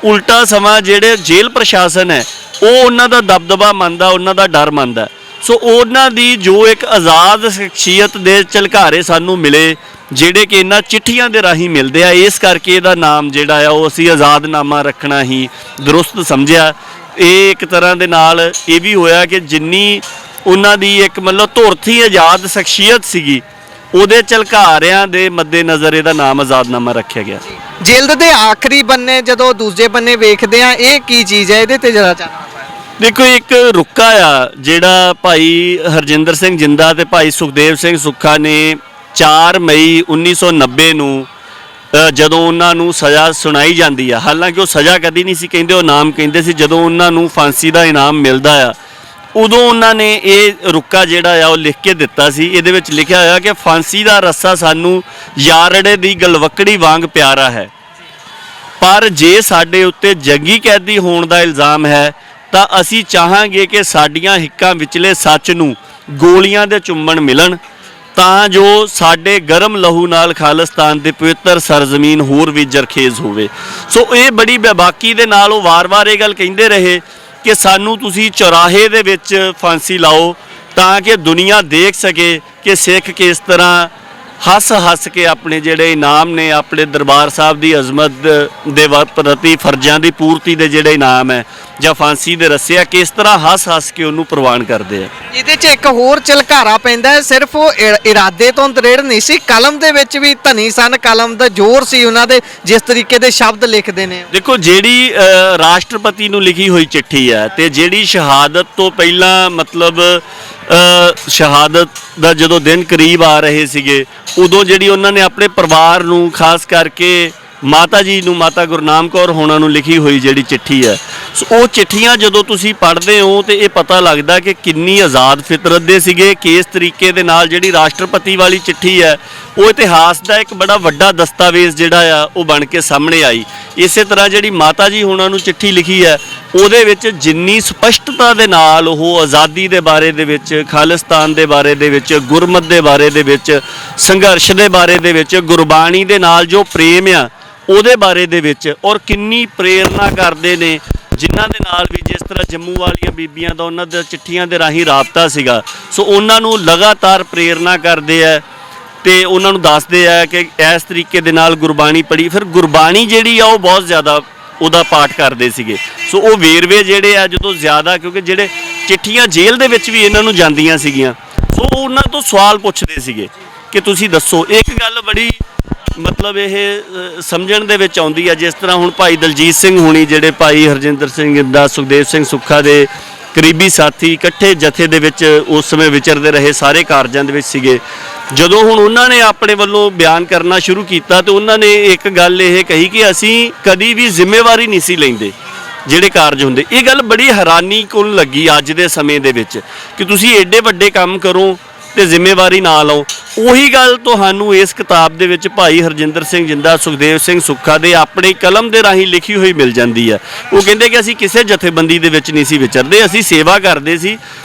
ਉਲਟਾ ਸਮਾਂ ਜਿਹੜੇ ਜੇਲ੍ਹ ਪ੍ਰਸ਼ਾਸਨ ਹੈ ਉਹ ਉਹਨਾਂ ਦਾ ਦਬਦਬਾ ਮੰਨਦਾ, ਉਹਨਾਂ ਦਾ ਡਰ ਮੰਨਦਾ। ਸੋ ਉਹਨਾਂ ਦੀ ਜੋ ਇੱਕ ਆਜ਼ਾਦ ਸ਼ਖਸੀਅਤ ਦੇ ਝਲਕਾਰੇ ਸਾਨੂੰ ਮਿਲੇ ਜਿਹੜੇ ਕਿ ਇਹਨਾਂ ਚਿੱਠੀਆਂ ਦੇ ਰਾਹੀਂ ਮਿਲਦੇ ਆ, ਇਸ ਕਰਕੇ ਇਹਦਾ ਨਾਮ ਜਿਹੜਾ ਆ ਉਹ ਅਸੀਂ ਆਜ਼ਾਦਨਾਮਾ ਰੱਖਣਾ ਹੀ ਦਰੁਸਤ ਸਮਝਿਆ। ਇਹ ਇੱਕ ਤਰ੍ਹਾਂ ਦੇ ਨਾਲ ਇਹ ਵੀ ਹੋਇਆ ਕਿ ਜਿੰਨੀ ਉਹਨਾਂ ਦੀ ਇੱਕ ਮਤਲਬ ਧੁਰਥੀ ਆਜ਼ਾਦ ਸ਼ਖਸੀਅਤ ਸੀਗੀ ਉਹਦੇ ਝਲਕਾਰਿਆਂ ਦੇ ਮੱਦੇਨਜ਼ਰ ਇਹਦਾ ਨਾਮ ਆਜ਼ਾਦਨਾਮਾ ਰੱਖਿਆ ਗਿਆ। ਜਿਲਦ ਦੇ ਆਖਰੀ ਬੰਨੇ ਜਦੋਂ ਦੂਜੇ ਬੰਨੇ ਵੇਖਦੇ ਆ ਇਹ ਕੀ ਚੀਜ਼ ਹੈ, ਇਹਦੇ ਤੇ ਜਰਾ ਚਾਨਣਾ ਪਾਓ। ਦੇਖੋ ਇੱਕ ਰੁੱਕਾ ਆ ਜਿਹੜਾ ਭਾਈ ਹਰਜਿੰਦਰ ਸਿੰਘ ਜਿੰਦਾ ਤੇ ਭਾਈ ਸੁਖਦੇਵ ਸਿੰਘ ਸੁੱਖਾ ਨੇ 4 ਮਈ 1990 ਨੂੰ ਜਦੋਂ ਉਹਨਾਂ ਨੂੰ ਸਜ਼ਾ ਸੁਣਾਈ ਜਾਂਦੀ ਆ, ਹਾਲਾਂਕਿ ਉਹ ਸਜ਼ਾ ਕਦੀ ਨਹੀਂ ਸੀ ਕਹਿੰਦੇ, ਉਹ ਨਾਮ ਕਹਿੰਦੇ ਸੀ, ਜਦੋਂ ਉਹਨਾਂ ਨੂੰ ਫਾਂਸੀ ਦਾ ਇਨਾਮ ਮਿਲਦਾ ਆ ਉਦੋਂ ਉਹਨਾਂ ਨੇ ਇਹ ਰੁੱਕਾ ਜਿਹੜਾ ਆ ਉਹ ਲਿਖ ਕੇ ਦਿੱਤਾ ਸੀ। ਇਹਦੇ ਵਿੱਚ ਲਿਖਿਆ ਹੋਇਆ ਕਿ ਫਾਂਸੀ ਦਾ ਰੱਸਾ ਸਾਨੂੰ ਯਾਰੜੇ ਦੀ ਗਲਵੱਕੜੀ ਵਾਂਗ ਪਿਆਰਾ ਹੈ, ਪਰ ਜੇ ਸਾਡੇ ਉੱਤੇ ਜੰਗੀ ਕੈਦੀ ਹੋਣ ਦਾ ਇਲਜ਼ਾਮ ਹੈ ਤਾਂ ਅਸੀਂ ਚਾਹਾਂਗੇ ਕਿ ਸਾਡੀਆਂ ਹਿੱਕਾਂ ਵਿਚਲੇ ਸੱਚ ਨੂੰ ਗੋਲੀਆਂ ਦੇ ਚੁੰਮਣ ਮਿਲਣ ਤਾਂ ਜੋ ਸਾਡੇ ਗਰਮ ਲਹੂ ਨਾਲ ਖਾਲਿਸਤਾਨ ਦੇ ਪਵਿੱਤਰ ਸਰਜ਼ਮੀਨ ਹੋਰ ਵੀ ਜਰਖੇਜ਼ ਹੋਵੇ। ਸੋ ਇਹ ਬੜੀ ਬੇਬਾਕੀ ਦੇ ਨਾਲ ਉਹ ਵਾਰ-ਵਾਰ ਇਹ ਗੱਲ ਕਹਿੰਦੇ ਰਹੇ ਕਿ ਸਾਨੂੰ ਤੁਸੀਂ ਚੌਰਾਹੇ ਦੇ ਵਿੱਚ ਫਾਂਸੀ ਲਾਓ ਤਾਂ ਕਿ ਦੁਨੀਆ ਦੇਖ ਸਕੇ ਕਿ ਸਿੱਖ ਕਿਸ ਤਰ੍ਹਾਂ ਹੱਸ ਕੇ ਆਪਣੇ ਜਿਹੜੇ ਇਨਾਮ ਨੇ, ਆਪਣੇ ਦਰਬਾਰ ਸਾਹਿਬ ਦੀ ਅਜ਼ਮਤ ਦੇ ਪ੍ਰਤੀ ਫਰਜ਼ਾਂ ਦੀ ਪੂਰਤੀ ਦੇ ਜਿਹੜੇ ਇਨਾਮ ਹੈ ਜਾਂ ਫਾਂਸੀ ਦੇ ਰੱਸੇ ਆ, ਕਿਸ ਤਰ੍ਹਾਂ ਹੱਸ ਕੇ ਉਹਨੂੰ ਪ੍ਰਵਾਨ ਕਰਦੇ ਆ। ਇਹਦੇ 'ਚ ਇੱਕ ਹੋਰ ਝਲਕਾਰਾ ਪੈਂਦਾ ਹੈ, ਸਿਰਫ ਉਹ ਇਰਾਦੇ ਤੋਂ ਦ੍ਰਿੜ ਨਹੀਂ ਸੀ, ਕਲਮ ਦੇ ਵਿੱਚ ਵੀ ਧਨੀ ਸਨ, ਕਲਮ ਦਾ ਜ਼ੋਰ ਸੀ ਉਹਨਾਂ ਦੇ, ਜਿਸ ਤਰੀਕੇ ਦੇ ਸ਼ਬਦ ਲਿਖਦੇ ਨੇ। ਦੇਖੋ ਜਿਹੜੀ ਰਾਸ਼ਟਰਪਤੀ ਨੂੰ ਲਿਖੀ ਹੋਈ ਚਿੱਠੀ ਹੈ ਤੇ ਜਿਹੜੀ ਸ਼ਹਾਦਤ ਤੋਂ ਪਹਿਲਾਂ ਮਤਲਬ ਸ਼ਹਾਦਤ ਦਾ ਜਦੋਂ ਦਿਨ ਕਰੀਬ ਆ ਰਹੇ ਸੀਗੇ ਉਦੋਂ ਜਿਹੜੀ ਉਹਨਾਂ ਨੇ ਆਪਣੇ ਪਰਿਵਾਰ ਨੂੰ ਖਾਸ ਕਰਕੇ ਮਾਤਾ ਜੀ ਨੂੰ, ਮਾਤਾ ਗੁਰਨਾਮ ਕੌਰ ਹੋਣਾ ਨੂੰ ਲਿਖੀ ਹੋਈ ਜਿਹੜੀ ਚਿੱਠੀ ਹੈ ਸੋ ਉਹ ਚਿੱਠੀਆਂ ਜਦੋਂ ਤੁਸੀਂ ਪੜ੍ਹਦੇ ਹੋ ਤੇ ਇਹ ਪਤਾ ਲੱਗਦਾ ਕਿ ਕਿੰਨੀ ਆਜ਼ਾਦ ਫਿਤਰਤ ਦੇ ਸੀਗੇ, ਕਿਸ ਤਰੀਕੇ ਦੇ ਨਾਲ ਜਿਹੜੀ ਰਾਸ਼ਟਰਪਤੀ ਵਾਲੀ ਚਿੱਠੀ ਹੈ ਉਹ ਇਤਿਹਾਸ ਦਾ ਇੱਕ ਬੜਾ ਵੱਡਾ ਦਸਤਾਵੇਜ਼ ਜਿਹੜਾ ਆ ਉਹ ਬਣ ਕੇ ਸਾਹਮਣੇ ਆਈ। ਇਸੇ ਤਰ੍ਹਾਂ ਜਿਹੜੀ ਮਾਤਾ ਜੀ ਹੋਣਾ ਨੂੰ ਚਿੱਠੀ ਲਿਖੀ ਹੈ ਉਹਦੇ ਵਿੱਚ ਜਿੰਨੀ ਸਪਸ਼ਟਤਾ ਦੇ ਨਾਲ ਉਹ ਆਜ਼ਾਦੀ ਦੇ ਬਾਰੇ ਦੇ ਵਿੱਚ, ਖਾਲਿਸਤਾਨ ਦੇ ਬਾਰੇ ਦੇ ਵਿੱਚ, ਗੁਰਮਤ ਦੇ ਬਾਰੇ ਦੇ ਵਿੱਚ, ਸੰਘਰਸ਼ ਦੇ ਬਾਰੇ ਦੇ ਵਿੱਚ, ਗੁਰਬਾਣੀ ਦੇ ਨਾਲ ਜੋ ਪ੍ਰੇਮ ਆ ਉਹਦੇ ਬਾਰੇ ਦੇ ਵਿੱਚ, ਔਰ ਕਿੰਨੀ ਪ੍ਰੇਰਨਾ ਕਰਦੇ ਨੇ ਜਿਨ੍ਹਾਂ ਦੇ ਨਾਲ ਵੀ ਜਿਸ ਤਰ੍ਹਾਂ ਜੰਮੂ ਵਾਲੀਆਂ ਬੀਬੀਆਂ ਦਾ ਉਹਨਾਂ ਦੇ ਚਿੱਠੀਆਂ ਦੇ ਰਾਹੀਂ ਰਾਬਤਾ ਸੀਗਾ ਸੋ ਉਹਨਾਂ ਨੂੰ ਲਗਾਤਾਰ ਪ੍ਰੇਰਨਾ ਕਰਦੇ ਆ ਤੇ ਉਹਨਾਂ ਨੂੰ ਦੱਸਦੇ ਆ ਕਿ ਇਸ ਤਰੀਕੇ ਦੇ ਨਾਲ ਗੁਰਬਾਣੀ ਪੜ੍ਹੀ। ਫਿਰ ਗੁਰਬਾਣੀ ਜਿਹੜੀ ਆ ਉਹ ਬਹੁਤ ਜ਼ਿਆਦਾ ਉਹਦਾ ਪਾਠ ਕਰਦੇ ਸੀਗੇ ਸੋ ਉਹ ਵੇਰਵੇ ਜਿਹੜੇ ਆ ਜਦੋਂ ਜ਼ਿਆਦਾ, ਕਿਉਂਕਿ ਜਿਹੜੇ ਚਿੱਠੀਆਂ ਜੇਲ੍ਹ ਦੇ ਵਿੱਚ ਵੀ ਇਹਨਾਂ ਨੂੰ ਜਾਂਦੀਆਂ ਸੀਗੀਆਂ ਸੋ ਉਹਨਾਂ ਤੋਂ ਸਵਾਲ ਪੁੱਛਦੇ ਸੀਗੇ ਕਿ ਤੁਸੀਂ ਦੱਸੋ। ਇੱਕ ਗੱਲ ਬੜੀ ਮਤਲਬ ਇਹ ਸਮਝਣ ਦੇ ਵਿੱਚ ਆਉਂਦੀ ਹੈ, ਜਿਸ ਤਰ੍ਹਾਂ ਹੁਣ ਭਾਈ ਦਲਜੀਤ ਸਿੰਘ ਹੋਣੀ ਜਿਹੜੇ ਭਾਈ ਹਰਜਿੰਦਰ ਸਿੰਘ ਜਿੰਦਾ, ਸੁਖਦੇਵ ਸਿੰਘ ਸੁੱਖਾ ਦੇ ਕਰੀਬੀ ਸਾਥੀ, ਇਕੱਠੇ ਜਥੇ ਦੇ ਵਿੱਚ ਉਸ ਸਮੇਂ ਵਿਚਰਦੇ ਰਹੇ, ਸਾਰੇ ਕਾਰਜਾਂ ਦੇ ਵਿੱਚ ਸੀਗੇ। ਜਦੋਂ ਹੁਣ ਉਹਨਾਂ ਨੇ ਆਪਣੇ ਵੱਲੋਂ ਬਿਆਨ ਕਰਨਾ ਸ਼ੁਰੂ ਕੀਤਾ ਤੇ ਉਹਨਾਂ ਨੇ ਇੱਕ ਗੱਲ ਇਹ ਕਹੀ ਕਿ ਅਸੀਂ ਕਦੀ ਵੀ ਜ਼ਿੰਮੇਵਾਰੀ ਨਹੀਂ ਸੀ ਲੈਂਦੇ ਜਿਹੜੇ ਕਾਰਜ ਹੁੰਦੇ। ਇਹ ਗੱਲ ਬੜੀ ਹੈਰਾਨੀ ਕੋਲ ਲੱਗੀ ਅੱਜ ਦੇ ਸਮੇਂ ਦੇ ਵਿੱਚ ਕਿ ਤੁਸੀਂ ਐਡੇ ਵੱਡੇ ਕੰਮ ਕਰੋ ਤੇ ਜ਼ਿੰਮੇਵਾਰੀ ਨਾ ਲਓ। ਉਹੀ ਗੱਲ ਤੁਹਾਨੂੰ ਇਸ ਕਿਤਾਬ ਦੇ ਵਿੱਚ ਭਾਈ ਹਰਜਿੰਦਰ ਸਿੰਘ ਜਿੰਦਾ, ਸੁਖਦੇਵ ਸਿੰਘ ਸੁੱਖਾ ਦੇ ਆਪਣੀ ਕਲਮ ਦੇ ਰਾਹੀਂ ਲਿਖੀ ਹੋਈ ਮਿਲ ਜਾਂਦੀ ਹੈ। ਉਹ ਕਹਿੰਦੇ ਕਿ ਅਸੀਂ ਕਿਸੇ ਜਥੇਬੰਦੀ ਦੇ ਵਿੱਚ ਨਹੀਂ ਸੀ ਵਿਚਰਦੇ, ਅਸੀਂ ਸੇਵਾ ਕਰਦੇ ਸੀ,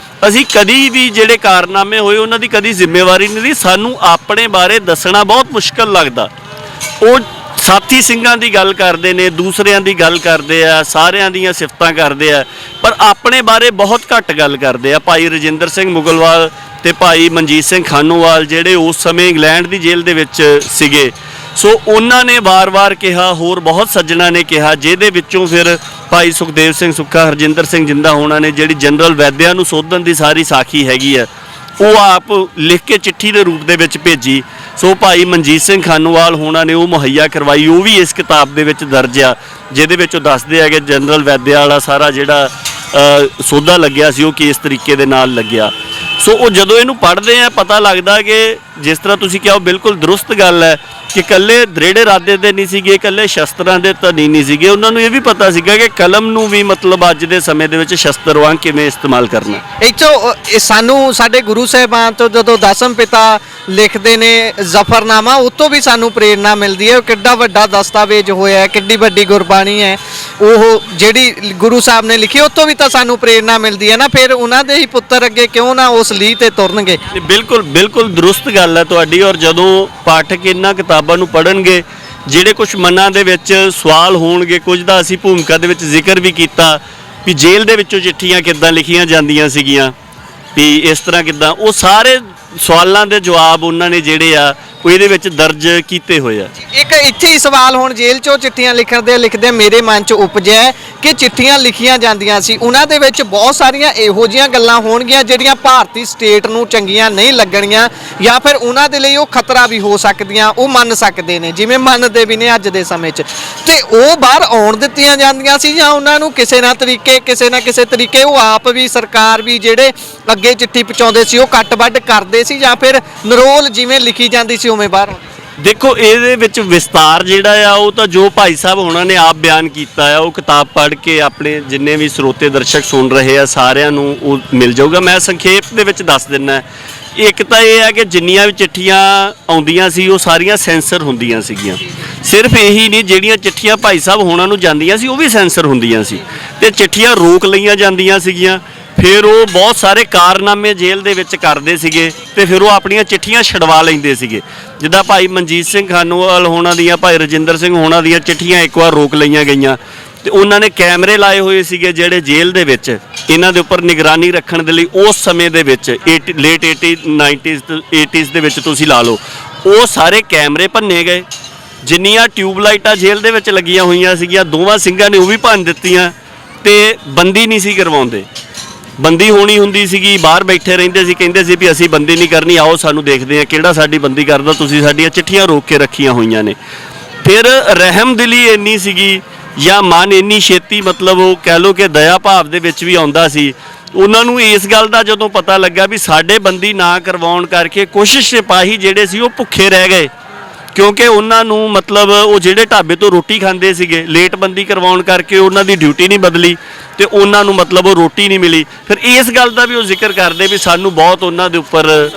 ਅਸੀਂ ਕਦੀ ਵੀ ਜਿਹੜੇ ਕਾਰਨਾਮੇ ਹੋਏ ਉਹਨਾਂ ਦੀ ਕਦੀ ਜ਼ਿੰਮੇਵਾਰੀ ਨਹੀਂ ਲਈ। ਸਾਨੂੰ ਆਪਣੇ ਬਾਰੇ ਦੱਸਣਾ ਬਹੁਤ ਮੁਸ਼ਕਲ ਲੱਗਦਾ। ਉਹ ਸਾਥੀ ਸਿੰਘਾਂ ਦੀ ਗੱਲ ਕਰਦੇ ਨੇ, ਦੂਸਰਿਆਂ ਦੀ ਗੱਲ ਕਰਦੇ ਆ, ਸਾਰਿਆਂ ਦੀਆਂ ਸਿਫਤਾਂ ਕਰਦੇ ਆ, ਪਰ ਆਪਣੇ ਬਾਰੇ ਬਹੁਤ ਘੱਟ ਗੱਲ ਕਰਦੇ ਆ। ਭਾਈ ਰਜਿੰਦਰ ਸਿੰਘ ਮੁਗਲਵਾਲ ਤੇ ਭਾਈ ਮਨਜੀਤ ਸਿੰਘ ਖਾਨੋਵਾਲ ਜਿਹੜੇ ਉਸ ਸਮੇਂ ਇੰਗਲੈਂਡ ਦੀ ਜੇਲ੍ਹ ਦੇ ਵਿੱਚ ਸੀਗੇ। ਸੋ ਉਹਨਾਂ ਨੇ ਵਾਰ-ਵਾਰ ਕਿਹਾ, ਹੋਰ ਬਹੁਤ ਸੱਜਣਾ ਨੇ ਕਿਹਾ, ਜਿਹਦੇ ਵਿੱਚੋਂ ਫਿਰ ਭਾਈ ਸੁਖਦੇਵ ਸਿੰਘ ਸੁੱਖਾ, ਹਰਜਿੰਦਰ ਸਿੰਘ ਜਿੰਦਾ ਹੋਣਾ ਨੇ ਜਿਹੜੀ ਜਨਰਲ ਵੈਦਿਆ ਨੂੰ ਸੋਧਣ ਦੀ ਸਾਰੀ ਸਾਖੀ ਹੈਗੀ ਆ ਉਹ ਆਪ ਲਿਖ ਕੇ ਚਿੱਠੀ ਦੇ ਰੂਪ ਦੇ ਵਿੱਚ ਭੇਜੀ। ਸੋ ਭਾਈ ਮਨਜੀਤ ਸਿੰਘ ਖਾਨੋਵਾਲ ਹੋਣਾ ਨੇ ਉਹ ਮੁਹੱਈਆ ਕਰਵਾਈ, ਉਹ ਵੀ ਇਸ ਕਿਤਾਬ ਦੇ ਵਿੱਚ ਦਰਜ ਆ, ਜਿਹਦੇ ਵਿੱਚ ਉਹ ਦੱਸਦੇ ਆ ਕਿ ਜਨਰਲ ਵੈਦਿਆ ਵਾਲਾ ਸਾਰਾ ਜਿਹੜਾ ਸੌਦਾ ਲੱਗਿਆ ਸੀ ਉਹ ਕਿਸ ਤਰੀਕੇ ਦੇ ਨਾਲ ਲੱਗਿਆ। ਸੋ ਉਹ ਜਦੋਂ ਇਹਨੂੰ ਪੜ੍ਹਦੇ ਆ ਪਤਾ ਲੱਗਦਾ ਕਿ ਜਿਸ ਤਰ੍ਹਾਂ ਤੁਸੀਂ ਕਿਹਾ ਉਹ ਬਿਲਕੁਲ ਦਰੁਸਤ ਗੱਲ ਹੈ ਕਿ ਇਕੱਲੇ ਦ੍ਰਿੜ ਇਰਾਦੇ ਦੇ ਨਹੀਂ ਸੀਗੇ, ਇਕੱਲੇ ਸ਼ਸਤਰਾਂ ਦੇ ਧਨੀ ਨਹੀਂ ਸੀਗੇ, ਉਹਨਾਂ ਨੂੰ ਇਹ ਵੀ ਪਤਾ ਸੀਗਾ ਕਿ ਕਲਮ ਨੂੰ ਵੀ ਮਤਲਬ ਅੱਜ ਦੇ ਸਮੇਂ ਦੇ ਵਿੱਚ ਸ਼ਸਤਰ ਵਾਂਗ ਕਿਵੇਂ ਇਸਤੇਮਾਲ ਕਰਨਾ। ਇਹ ਸਾਨੂੰ ਸਾਡੇ ਗੁਰੂ ਸਾਹਿਬਾਨ ਤੋਂ ਜਦੋਂ ਦਸਮ ਪਿਤਾ ਲਿਖਦੇ ਨੇ ਜ਼ਫਰਨਾਮਾ, ਉਹ ਤੋਂ ਵੀ ਸਾਨੂੰ ਪ੍ਰੇਰਣਾ ਮਿਲਦੀ ਹੈ। ਕਿੱਡਾ ਵੱਡਾ ਦਸਤਾਵੇਜ਼ ਹੋਇਆ, ਕਿੱਡੀ ਵੱਡੀ ਗੁਰਬਾਣੀ ਹੈ ਉਹ ਜਿਹੜੀ ਗੁਰੂ ਸਾਹਿਬ ਨੇ ਲਿਖੀ, ਉਹ ਤੋਂ ਵੀ ਤਾਂ ਸਾਨੂੰ ਪ੍ਰੇਰਣਾ ਮਿਲਦੀ ਹੈ ਨਾ। ਫਿਰ ਉਹਨਾਂ ਦੇ ਹੀ ਪੁੱਤਰ ਅੱਗੇ ਕਿਉਂ ਨਾ ਉਸ ਲੀਹ ਤੇ ਤੁਰਨਗੇ। ਬਿਲਕੁਲ ਬਿਲਕੁਲ ਦਰੁਸਤ ਗੱਲ ਹੈ ਤੁਹਾਡੀ। ਔਰ ਜਦੋਂ ਪਾਠਕ ਇਹਨਾਂ ਕਿਤਾਬਾਂ ਨੂੰ ਪੜ੍ਹਨਗੇ, ਜਿਹੜੇ ਕੁਝ ਮਨਾਂ ਦੇ ਵਿੱਚ ਸਵਾਲ ਹੋਣਗੇ, ਕੁਝ ਦਾ ਅਸੀਂ ਭੂਮਿਕਾ ਦੇ ਵਿੱਚ ਜ਼ਿਕਰ ਵੀ ਕੀਤਾ ਵੀ ਜੇਲ੍ਹ ਦੇ ਵਿੱਚੋਂ ਚਿੱਠੀਆਂ ਕਿੱਦਾਂ ਲਿਖੀਆਂ ਜਾਂਦੀਆਂ ਸੀਗੀਆਂ, ਵੀ ਇਸ ਤਰ੍ਹਾਂ ਕਿੱਦਾਂ, ਉਹ ਸਾਰੇ ਸਵਾਲਾਂ ਦੇ ਜਵਾਬ ਉਹਨਾਂ ਨੇ ਜਿਹੜੇ ਆ ਉਹ ਇਹਦੇ ਵਿੱਚ ਦਰਜ ਕੀਤੇ ਹੋਏ ਆ। ਇੱਕ ਇੱਥੇ ਹੀ ਸਵਾਲ ਹੁਣ ਜੇਲ੍ਹ 'ਚੋਂ ਚਿੱਠੀਆਂ ਲਿਖਦੇ ਮੇਰੇ ਮਨ 'ਚ ਉਪਜਿਆ ਕਿ ਚਿੱਠੀਆਂ ਲਿਖੀਆਂ ਜਾਂਦੀਆਂ ਸੀ, ਉਹਨਾਂ ਦੇ ਵਿੱਚ ਬਹੁਤ ਸਾਰੀਆਂ ਇਹੋ ਜਿਹੀਆਂ ਗੱਲਾਂ ਹੋਣਗੀਆਂ ਜਿਹੜੀਆਂ ਭਾਰਤੀ ਸਟੇਟ ਨੂੰ ਚੰਗੀਆਂ ਨਹੀਂ ਲੱਗਣੀਆਂ, ਜਾਂ ਫਿਰ ਉਹਨਾਂ ਦੇ ਲਈ ਉਹ ਖਤਰਾ ਵੀ ਹੋ ਸਕਦੀਆਂ, ਉਹ ਮੰਨ ਸਕਦੇ ਨੇ, ਜਿਵੇਂ ਮੰਨਦੇ ਵੀ ਨੇ ਅੱਜ ਦੇ ਸਮੇਂ 'ਚ, ਤੇ ਉਹ ਬਾਹਰ ਆਉਣ ਦਿੱਤੀਆਂ ਜਾਂਦੀਆਂ ਸੀ, ਜਾਂ ਉਹਨਾਂ ਨੂੰ ਕਿਸੇ ਨਾ ਕਿਸੇ ਤਰੀਕੇ ਉਹ ਆਪ ਵੀ ਸਰਕਾਰ ਵੀ ਜਿਹੜੇ ਅੱਗੇ ਚਿੱਠੀ ਪਹੁੰਚਾਉਂਦੇ ਸੀ ਉਹ ਕੱਟ ਵੱਢ ਕਰਦੇ ਸੀ, ਜਾਂ ਫਿਰ ਨਰੋਲ ਜਿਵੇਂ ਲਿਖੀ ਜਾਂਦੀ ਸੀ ਉਵੇਂ ਬਾਹਰ? ਦੇਖੋ ਇਹਦੇ ਵਿੱਚ ਵਿਸਤਾਰ ਜਿਹੜਾ ਆ ਉਹ ਤਾਂ ਜੋ ਭਾਈ ਸਾਹਿਬ ਉਹਨਾਂ ਨੇ ਆਪ ਬਿਆਨ ਕੀਤਾ ਆ ਉਹ ਕਿਤਾਬ ਪੜ੍ਹ ਕੇ ਆਪਣੇ ਜਿੰਨੇ ਵੀ ਸਰੋਤੇ ਦਰਸ਼ਕ ਸੁਣ ਰਹੇ ਆ ਸਾਰਿਆਂ ਨੂੰ ਉਹ ਮਿਲ ਜਾਊਗਾ। ਮੈਂ ਸੰਖੇਪ ਦੇ ਵਿੱਚ ਦੱਸ ਦਿੰਦਾ। ਇੱਕ ਤਾਂ ਇਹ ਹੈ ਕਿ ਜਿੰਨੀਆਂ ਵੀ ਚਿੱਠੀਆਂ ਆਉਂਦੀਆਂ ਸੀ ਉਹ ਸਾਰੀਆਂ ਸੈਂਸਰ ਹੁੰਦੀਆਂ ਸੀਗੀਆਂ। ਸਿਰਫ ਇਹੀ ਨਹੀਂ, ਜਿਹੜੀਆਂ ਚਿੱਠੀਆਂ ਭਾਈ ਸਾਹਿਬ ਹੋਣਾ ਨੂੰ ਜਾਂਦੀਆਂ ਸੀ ਉਹ ਵੀ ਸੈਂਸਰ ਹੁੰਦੀਆਂ ਸੀ, ਤੇ ਚਿੱਠੀਆਂ ਰੋਕ ਲਈਆਂ ਜਾਂਦੀਆਂ ਸੀਗੀਆਂ। ਫਿਰ ਉਹ ਬਹੁਤ ਸਾਰੇ ਕਾਰਨਾਮੇ ਜੇਲ੍ਹ ਦੇ ਵਿੱਚ ਕਰਦੇ ਸੀਗੇ ਤੇ ਫਿਰ ਉਹ ਆਪਣੀਆਂ ਚਿੱਠੀਆਂ ਛਡਵਾ ਲੈਂਦੇ ਸੀਗੇ। ਜਿੱਦਾਂ ਭਾਈ ਮਨਜੀਤ ਸਿੰਘ ਖਾਨੋਵਾਲ ਹੋਣਾ ਦੀਆਂ, ਭਾਈ ਰਜਿੰਦਰ ਸਿੰਘ ਹੋਣਾ ਦੀਆਂ ਚਿੱਠੀਆਂ ਇੱਕ ਵਾਰ ਰੋਕ ਲਈਆਂ ਗਈਆਂ ਤੇ ਉਹਨਾਂ ਨੇ ਕੈਮਰੇ ਲਾਏ ਹੋਏ ਸੀਗੇ ਜਿਹੜੇ ਜੇਲ੍ਹ ਦੇ ਵਿੱਚ ਇਹਨਾਂ ਦੇ ਉੱਪਰ ਨਿਗਰਾਨੀ ਰੱਖਣ ਦੇ ਲਈ। ਉਸ ਸਮੇਂ ਦੇ ਵਿੱਚ ਲੇਟ 80s ਦੇ ਵਿੱਚ ਤੁਸੀਂ ਲਾ ਲਓ, ਉਹ ਸਾਰੇ ਕੈਮਰੇ ਭੰਨੇ ਗਏ। ਜਿੰਨੀਆਂ ਟਿਊਬਲਾਈਟਾਂ ਜੇਲ੍ਹ ਦੇ ਵਿੱਚ ਲੱਗੀਆਂ ਹੋਈਆਂ ਸੀਗੀਆਂ ਦੋਵਾਂ ਸਿੰਘਾਂ ਨੇ ਉਹ ਵੀ ਭੰਨ ਦਿੱਤੀਆਂ, ਤੇ ਬੰਦੀ ਨਹੀਂ ਸੀ ਕਰਵਾਉਂਦੇ। ਬੰਦੀ ਹੋਣੀ ਹੁੰਦੀ ਸੀਗੀ, ਬਾਹਰ ਬੈਠੇ ਰਹਿੰਦੇ ਸੀ, ਕਹਿੰਦੇ ਸੀ ਵੀ ਅਸੀਂ ਬੰਦੀ ਨਹੀਂ ਕਰਨੀ, ਆਓ ਸਾਨੂੰ ਦੇਖਦੇ ਆ ਕਿਹੜਾ ਸਾਡੀ ਬੰਦੀ ਕਰਦਾ, ਤੁਸੀਂ ਸਾਡੀਆਂ ਚਿੱਠੀਆਂ ਰੋਕ ਕੇ ਰੱਖੀਆਂ ਹੋਈਆਂ ਨੇ। ਫਿਰ ਰਹਿਮਦਿਲੀ ਇੰਨੀ ਸੀਗੀ ਜਾਂ ਮਨ ਇੰਨੀ ਛੇਤੀ ਮਤਲਬ ਉਹ ਕਹਿ ਲਓ ਕਿ ਦਇਆ ਭਾਵ ਦੇ ਵਿੱਚ ਵੀ ਆਉਂਦਾ ਸੀ। ਉਹਨਾਂ ਨੂੰ ਇਸ ਗੱਲ ਦਾ ਜਦੋਂ ਪਤਾ ਲੱਗਾ ਵੀ ਸਾਡੇ ਬੰਦੀ ਨਾ ਕਰਵਾਉਣ ਕਰਕੇ ਕੁਝ ਸਿਪਾਹੀ ਜਿਹੜੇ ਸੀ ਉਹ ਭੁੱਖੇ ਰਹਿ ਗਏ, ਕਿਉਂਕਿ ਉਹਨਾਂ ਨੂੰ ਮਤਲਬ ਉਹ ਜਿਹੜੇ ਢਾਬੇ ਤੋਂ ਰੋਟੀ ਖਾਂਦੇ ਸੀਗੇ, ਲੇਟ ਬੰਦੀ ਕਰਵਾਉਣ ਕਰਕੇ ਉਹਨਾਂ ਦੀ ਡਿਊਟੀ ਨਹੀਂ ਬਦਲੀ ਤੇ ਉਹਨਾਂ ਨੂੰ ਮਤਲਬ ਉਹ ਰੋਟੀ ਨਹੀਂ ਮਿਲੀ। ਫਿਰ ਇਸ ਗੱਲ ਦਾ ਵੀ ਉਹ ਜ਼ਿਕਰ ਕਰਦੇ ਵੀ ਸਾਨੂੰ ਬਹੁਤ ਉਹਨਾਂ ਦੇ ਉੱਪਰ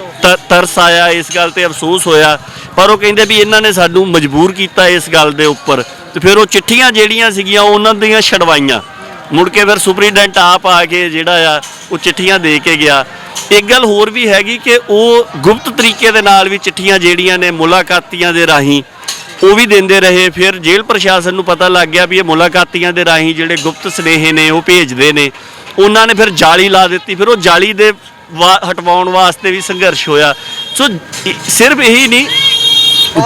ਤਰਸ ਆਇਆ, ਇਸ ਗੱਲ ਤੇ ਅਫਸੋਸ ਹੋਇਆ, ਪਰ ਉਹ ਕਹਿੰਦੇ ਵੀ ਇਹਨਾਂ ਨੇ ਸਾਨੂੰ ਮਜਬੂਰ ਕੀਤਾ ਇਸ ਗੱਲ ਦੇ ਉੱਪਰ। ਤੇ ਫਿਰ ਉਹ ਚਿੱਠੀਆਂ ਜਿਹੜੀਆਂ ਸੀਗੀਆਂ ਉਹਨਾਂ ਦੀਆਂ ਛਡਵਾਈਆਂ। ਮੁੜ ਕੇ ਫਿਰ ਸੁਪਰੀਡੈਂਟ ਆਪ ਆ ਕੇ ਜਿਹੜਾ ਆ ਉਹ ਚਿੱਠੀਆਂ ਦੇ ਕੇ ਗਿਆ। ਇੱਕ ਗੱਲ ਹੋਰ ਵੀ ਹੈਗੀ ਕਿ ਉਹ ਗੁਪਤ ਤਰੀਕੇ ਦੇ ਨਾਲ ਵੀ ਚਿੱਠੀਆਂ ਜਿਹੜੀਆਂ ਨੇ ਮੁਲਾਕਾਤੀਆਂ ਦੇ ਰਾਹੀਂ ਉਹ ਵੀ ਦਿੰਦੇ ਰਹੇ। ਫਿਰ ਜੇਲ੍ਹ ਪ੍ਰਸ਼ਾਸਨ ਨੂੰ ਪਤਾ ਲੱਗ ਗਿਆ ਵੀ ਇਹ ਮੁਲਾਕਾਤੀਆਂ ਦੇ ਰਾਹੀਂ ਜਿਹੜੇ ਗੁਪਤ ਸੁਨੇਹੇ ਨੇ ਉਹ ਭੇਜਦੇ ਨੇ। ਉਹਨਾਂ ਨੇ ਫਿਰ ਜਾਲੀ ਲਾ ਦਿੱਤੀ। ਫਿਰ ਉਹ ਜਾਲੀ ਦੇ ਹਟਵਾਉਣ ਵਾਸਤੇ ਵੀ ਸੰਘਰਸ਼ ਹੋਇਆ। ਸੋ ਸਿਰਫ ਇਹੀ ਨਹੀਂ,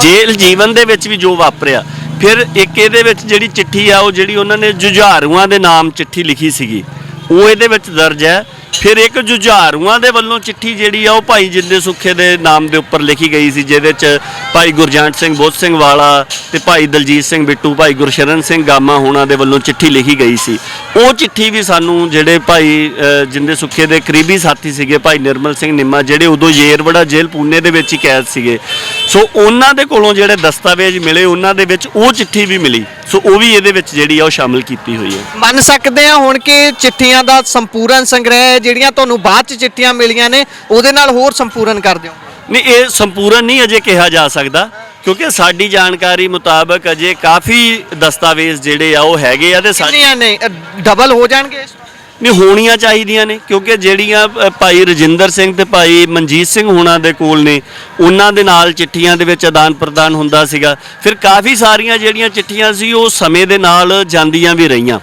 ਜੇਲ੍ਹ ਜੀਵਨ ਦੇ ਵਿੱਚ ਵੀ ਜੋ ਵਾਪਰਿਆ। ਫਿਰ ਇੱਕ ਇਹਦੇ ਵਿੱਚ ਜਿਹੜੀ ਚਿੱਠੀ ਆ ਉਹ ਜਿਹੜੀ ਉਹਨਾਂ ਨੇ ਜੁਝਾਰੂਆਂ ਦੇ ਨਾਮ ਚਿੱਠੀ ਲਿਖੀ ਸੀਗੀ ਉਹ ਇਹਦੇ ਵਿੱਚ ਦਰਜ ਹੈ। ਫਿਰ ਇੱਕ ਜੁਝਾਰੂਆਂ ਦੇ ਵੱਲੋਂ ਚਿੱਠੀ ਜਿਹੜੀ ਆ ਉਹ ਭਾਈ ਜਿੰਦੇ ਸੁੱਖੇ ਦੇ ਨਾਮ ਦੇ ਉੱਪਰ ਲਿਖੀ ਗਈ ਸੀ, ਜਿਹਦੇ 'ਚ ਭਾਈ ਗੁਰਜੰਟ ਸਿੰਘ ਬੁੱਧ ਸਿੰਘ ਵਾਲਾ ਤੇ ਭਾਈ ਦਲਜੀਤ ਸਿੰਘ ਬਿੱਟੂ, ਭਾਈ ਗੁਰਸ਼ਰਨ ਸਿੰਘ ਗਾਮਾ ਹੋਣਾ ਦੇ ਵੱਲੋਂ ਚਿੱਠੀ ਲਿਖੀ ਗਈ ਸੀ। ਉਹ ਚਿੱਠੀ ਵੀ ਸਾਨੂੰ ਜਿਹੜੇ ਭਾਈ ਜਿੰਦੇ ਸੁੱਖੇ ਦੇ ਕਰੀਬੀ ਸਾਥੀ ਸੀਗੇ ਭਾਈ ਨਿਰਮਲ ਸਿੰਘ ਨਿੰਮਾ, ਜਿਹੜੇ ਉਦੋਂ ਯੇਰਵੜਾ ਜੇਲ੍ਹ ਪੂਨੇ ਦੇ ਵਿੱਚ ਹੀ ਕੈਦ ਸੀਗੇ, ਸੋ ਉਹਨਾਂ ਦੇ ਕੋਲੋਂ ਜਿਹੜੇ ਦਸਤਾਵੇਜ਼ ਮਿਲੇ ਉਹਨਾਂ ਦੇ ਵਿੱਚ ਉਹ ਚਿੱਠੀ ਵੀ ਮਿਲੀ। ਸੋ ਉਹ ਵੀ ਇਹਦੇ ਵਿੱਚ ਜਿਹੜੀ ਆ ਉਹ ਸ਼ਾਮਿਲ ਕੀਤੀ ਹੋਈ ਹੈ। ਮੰਨ ਸਕਦੇ ਆ ਹੁਣ ਕਿ ਚਿੱਠੀਆਂ ਦਾ ਸੰਪੂਰਨ ਸੰਗ੍ਰਹਿ ਜਿਹੜੀਆਂ ਤੁਹਾਨੂੰ ਬਾਅਦ 'ਚ ਚਿੱਠੀਆਂ ਮਿਲੀਆਂ ਨੇ ਉਹਦੇ ਨਾਲ ਹੋਰ ਸੰਪੂਰਨ ਕਰ ਦਿਓ? ਨਹੀਂ, ਇਹ ਸੰਪੂਰਨ ਨਹੀਂ ਅਜੇ ਕਿਹਾ ਜਾ ਸਕਦਾ, ਕਿਉਂਕਿ ਸਾਡੀ ਜਾਣਕਾਰੀ ਮੁਤਾਬਕ ਅਜੇ ਕਾਫੀ ਦਸਤਾਵੇਜ਼ ਜਿਹੜੇ ਆ ਉਹ ਹੈਗੇ ਆ। ਤੇ ਕਿੰਨੀਆਂ ਨੇ? ਡਬਲ ਹੋ ਜਾਣਗੇ? ਨਹੀਂ, ਹੋਣੀਆਂ ਚਾਹੀਦੀਆਂ ਨੇ, ਕਿਉਂਕਿ ਜਿਹੜੀਆਂ ਭਾਈ ਰਜਿੰਦਰ ਸਿੰਘ ਤੇ ਭਾਈ ਮਨਜੀਤ ਸਿੰਘ ਹੋਣਾ ਦੇ ਕੋਲ ਨੇ ਉਹਨਾਂ ਦੇ ਨਾਲ ਚਿੱਠੀਆਂ ਦੇ ਵਿੱਚ ਆਦਾਨ ਪ੍ਰਦਾਨ ਹੁੰਦਾ ਸੀਗਾ। ਫਿਰ ਕਾਫੀ ਸਾਰੀਆਂ ਜਿਹੜੀਆਂ ਚਿੱਠੀਆਂ ਸੀ ਉਹ ਸਮੇਂ ਦੇ ਨਾਲ ਜਾਂਦੀਆਂ ਵੀ ਰਹੀਆਂ।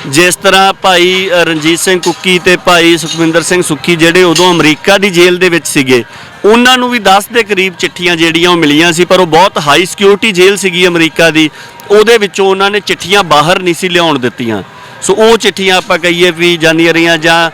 ਜਿਸ ਤਰ੍ਹਾਂ ਭਾਈ ਰਣਜੀਤ ਸਿੰਘ ਕੁੱਕੀ ਤੇ ਭਾਈ ਸੁਖਵਿੰਦਰ ਸਿੰਘ ਸੁੱਖੀ ਜਿਹੜੇ ਉਦੋਂ ਅਮਰੀਕਾ ਦੀ ਜੇਲ੍ਹ ਦੇ ਵਿੱਚ ਸੀਗੇ, ਉਹਨਾਂ ਨੂੰ ਵੀ 10 ਦੇ ਕਰੀਬ ਚਿੱਠੀਆਂ ਜਿਹੜੀਆਂ ਉਹ ਮਿਲੀਆਂ ਸੀ, ਪਰ ਉਹ ਬਹੁਤ ਹਾਈ ਸਿਕਿਉਰਿਟੀ ਜੇਲ੍ਹ ਸੀਗੀ ਅਮਰੀਕਾ ਦੀ। ਉਹਦੇ ਵਿੱਚੋਂ ਉਹਨਾਂ ਨੇ ਚਿੱਠੀਆਂ ਬਾਹਰ ਨਹੀਂ ਸੀ ਲਿਆਉਣ ਦਿੱਤੀਆਂ। ਸੋ ਉਹ ਚਿੱਠੀਆਂ ਆਪਾਂ ਕਹੀਏ ਵੀ ਜਾਂਦੀਆਂ ਰਹੀਆਂ। ਜਾਂ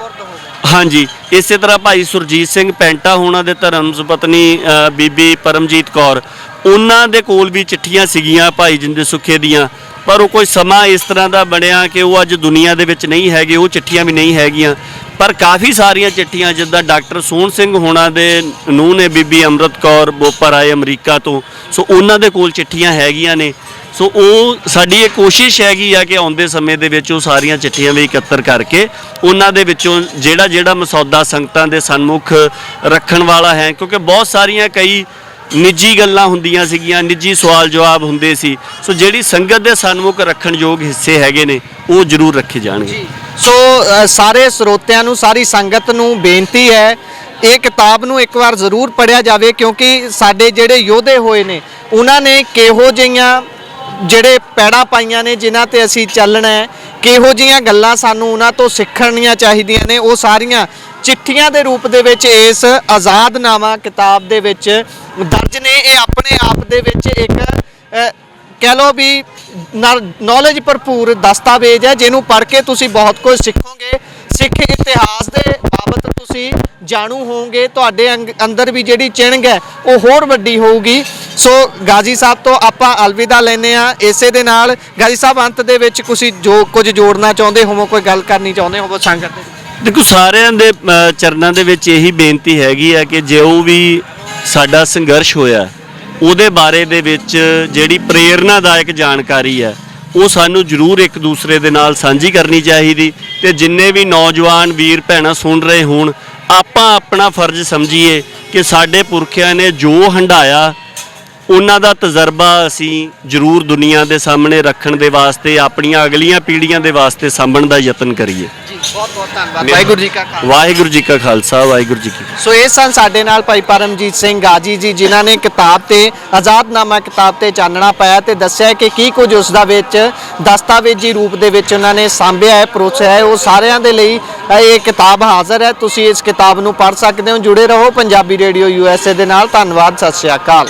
ਹਾਂਜੀ, ਇਸੇ ਤਰ੍ਹਾਂ ਭਾਈ ਸੁਰਜੀਤ ਸਿੰਘ ਪੈਂਟਾ ਹੋਣਾ ਦੇ ਧਰਮ ਸੁਪਤਨੀ ਬੀਬੀ ਪਰਮਜੀਤ ਕੌਰ, ਉਹਨਾਂ ਦੇ ਕੋਲ ਵੀ ਚਿੱਠੀਆਂ ਸੀਗੀਆਂ ਭਾਈ ਜਿੰਦੇ ਸੁੱਖੇ ਦੀਆਂ, ਪਰ ਉਹ ਕੋਈ ਸਮਾਂ ਇਸ ਤਰ੍ਹਾਂ ਦਾ ਬਣਿਆ ਕਿ ਉਹ ਅੱਜ ਦੁਨੀਆ ਦੇ ਵਿੱਚ ਨਹੀਂ ਹੈਗੇ, ਉਹ ਚਿੱਠੀਆਂ ਵੀ ਨਹੀਂ ਹੈਗੀਆਂ। ਪਰ ਕਾਫੀ ਸਾਰੀਆਂ ਚਿੱਠੀਆਂ, ਜਿੱਦਾਂ ਡਾਕਟਰ ਸੋਹਣ ਸਿੰਘ ਹੋਣਾ ਦੇ ਨੂੰਹ ਨੇ ਬੀਬੀ ਅੰਮ੍ਰਿਤ ਕੌਰ ਬੋਪਰ ਆਏ ਅਮਰੀਕਾ ਤੋਂ, ਸੋ ਉਹਨਾਂ ਦੇ ਕੋਲ ਚਿੱਠੀਆਂ ਹੈਗੀਆਂ ਨੇ। ਸੋ ਉਹ ਸਾਡੀ ਇਹ ਕੋਸ਼ਿਸ਼ ਹੈਗੀ ਆ ਕਿ ਆਉਂਦੇ ਸਮੇਂ ਦੇ ਵਿੱਚ ਉਹ ਸਾਰੀਆਂ ਚਿੱਠੀਆਂ ਵੀ ਇਕੱਤਰ ਕਰਕੇ ਉਹਨਾਂ ਦੇ ਵਿੱਚੋਂ ਜਿਹੜਾ ਮਸੌਦਾ ਸੰਗਤਾਂ ਦੇ ਸਨਮੁਖ ਰੱਖਣ ਵਾਲਾ ਹੈ, ਕਿਉਂਕਿ ਬਹੁਤ ਸਾਰੀਆਂ ਕਈ ਨਿੱਜੀ ਗੱਲਾਂ ਹੁੰਦੀਆਂ ਸੀਗੀਆਂ, ਨਿੱਜੀ ਸਵਾਲ ਜਵਾਬ ਹੁੰਦੇ ਸੀ। ਸੋ ਜਿਹੜੀ ਸੰਗਤ ਦੇ ਸਨਮੁਖ ਰੱਖਣ ਯੋਗ ਹਿੱਸੇ ਹੈਗੇ ਨੇ ਉਹ ਜ਼ਰੂਰ ਰੱਖੇ ਜਾਣਗੇ। ਸੋ ਸਾਰੇ ਸਰੋਤਿਆਂ ਨੂੰ, ਸਾਰੀ ਸੰਗਤ ਨੂੰ ਬੇਨਤੀ ਹੈ, ਇਹ ਕਿਤਾਬ ਨੂੰ ਇੱਕ ਵਾਰ ਜ਼ਰੂਰ ਪੜ੍ਹਿਆ ਜਾਵੇ, ਕਿਉਂਕਿ ਸਾਡੇ ਜਿਹੜੇ ਯੋਧੇ ਹੋਏ ਨੇ ਉਹਨਾਂ ਨੇ ਕਿਹੋ ਜਿਹੀਆਂ ਜਿਹੜੇ ਪੈੜਾਂ ਪਾਈਆਂ ਨੇ ਜਿਨ੍ਹਾਂ ਤੇ ਅਸੀਂ ਚੱਲਣਾ ਹੈ, ਕਿਹੋ ਜਿਹੀਆਂ ਗੱਲਾਂ ਸਾਨੂੰ ਉਹਨਾਂ ਤੋਂ ਸਿੱਖਣੀਆਂ ਚਾਹੀਦੀਆਂ ਨੇ, ਉਹ ਸਾਰੀਆਂ ਚਿੱਠੀਆਂ ਦੇ ਰੂਪ ਦੇ ਵਿੱਚ ਇਸ ਆਜ਼ਾਦਨਾਮਾ ਕਿਤਾਬ ਦੇ ਵਿੱਚ ਦਰਜ ਨੇ। ਇਹ ਆਪਣੇ ਆਪ ਦੇ ਵਿੱਚ ਇੱਕ ਕਹਿ ਲਓ ਵੀ ਨੌਲੇਜ ਭਰਪੂਰ ਦਸਤਾਵੇਜ਼ ਹੈ, ਜਿਹਨੂੰ ਪੜ੍ਹ ਕੇ ਤੁਸੀਂ ਬਹੁਤ ਕੁਝ ਸਿੱਖੋਗੇ। ਸਿੱਖ ਇਤਿਹਾਸ ਦੇ ਬਾਬਤ ਤੁਸੀਂ ਜਾਣੂ ਹੋਵੋਗੇ, ਤੁਹਾਡੇ ਅੰਦਰ ਵੀ ਜਿਹੜੀ ਚਿੰਨ੍ਹ ਹੈ ਉਹ ਹੋਰ ਵੱਡੀ ਹੋਊਗੀ। ਸੋ ਗਾਜ਼ੀ ਸਾਹਿਬ ਤੋਂ ਆਪਾਂ ਅਲਵਿਦਾ ਲੈਂਦੇ ਹਾਂ। ਇਸੇ ਦੇ ਨਾਲ ਗਾਜ਼ੀ ਸਾਹਿਬ, ਅੰਤ ਦੇ ਵਿੱਚ ਤੁਸੀਂ ਜੋ ਕੁਝ ਜੋੜਨਾ ਚਾਹੁੰਦੇ ਹੋਵੋ, ਕੋਈ ਗੱਲ ਕਰਨੀ ਚਾਹੁੰਦੇ ਹੋਵੋ ਸੰਗਤ ਦੇ? ਦੇਖੋ, ਸਾਰਿਆਂ ਦੇ ਚਰਨਾਂ ਦੇ ਵਿੱਚ ਇਹੀ ਬੇਨਤੀ ਹੈਗੀ ਹੈ ਕਿ ਜੋ ਵੀ ਸਾਡਾ ਸੰਘਰਸ਼ ਹੋਇਆ ਉਹਦੇ ਬਾਰੇ ਦੇ ਵਿੱਚ ਜਿਹੜੀ ਪ੍ਰੇਰਨਾਦਾਇਕ ਜਾਣਕਾਰੀ ਹੈ ਉਹ ਸਾਨੂੰ ਜ਼ਰੂਰ ਇੱਕ ਦੂਸਰੇ ਦੇ ਨਾਲ ਸਾਂਝੀ ਕਰਨੀ ਚਾਹੀਦੀ। ਤੇ ਜਿੰਨੇ ਵੀ ਨੌਜਵਾਨ ਵੀਰ ਭੈਣਾਂ ਸੁਣ ਰਹੇ ਹੋਣ, ਆਪਾਂ ਆਪਣਾ ਫਰਜ਼ ਸਮਝੀਏ ਕਿ ਸਾਡੇ ਪੁਰਖਿਆਂ ਨੇ ਜੋ ਹੰਢਾਇਆ ਉਹਨਾਂ ਦਾ ਤਜਰਬਾ ਅਸੀਂ ਜ਼ਰੂਰ ਦੁਨੀਆ ਦੇ ਸਾਹਮਣੇ ਰੱਖਣ ਦੇ ਵਾਸਤੇ, ਆਪਣੀਆਂ ਅਗਲੀਆਂ ਪੀੜ੍ਹੀਆਂ ਦੇ ਵਾਸਤੇ ਸਾਂਭਣ ਦਾ ਯਤਨ ਕਰੀਏ। ਜੀ, ਬਹੁਤ ਬਹੁਤ ਧੰਨਵਾਦ। ਵਾਹਿਗੁਰੂ ਜੀ ਕਾ ਖਾਲਸਾ, ਵਾਹਿਗੁਰੂ ਜੀ ਕਾ ਖਾਲਸਾ, ਵਾਹਿਗੁਰੂ ਜੀ ਕੀ ਫਤਿਹ। ਸੋ ਇਹ ਸਨ ਸਾਡੇ ਨਾਲ ਭਾਈ ਪਰਮਜੀਤ ਸਿੰਘ ਗਾਜੀ ਜੀ, ਜਿਨ੍ਹਾਂ ਨੇ ਕਿਤਾਬ ਤੇ ਆਜ਼ਾਦਨਾਮਾ ਕਿਤਾਬ ਤੇ ਚਾਨਣਾ ਪਾਇਆ ਤੇ ਦੱਸਿਆ ਕਿ ਕੀ ਕੁਝ ਉਸ ਦਾ ਵਿੱਚ ਦਸਤਾਵੇਜ਼ੀ ਰੂਪ ਦੇ ਵਿੱਚ ਉਹਨਾਂ ਨੇ ਸਾਂਭਿਆ ਹੈ, ਪਰੋਸਿਆ ਹੈ। ਉਹ ਸਾਰਿਆਂ ਦੇ ਲਈ ਇਹ ਕਿਤਾਬ ਹਾਜ਼ਰ ਹੈ। ਤੁਸੀਂ ਇਸ ਕਿਤਾਬ ਨੂੰ ਪੜ੍ਹ ਸਕਦੇ ਹੋ। ਜੁੜੇ ਰਹੋ ਪੰਜਾਬੀ ਰੇਡੀਓ USA ਦੇ ਨਾਲ। ਧੰਨਵਾਦ, ਸਤਿ ਸ਼੍ਰੀ ਅਕਾਲ।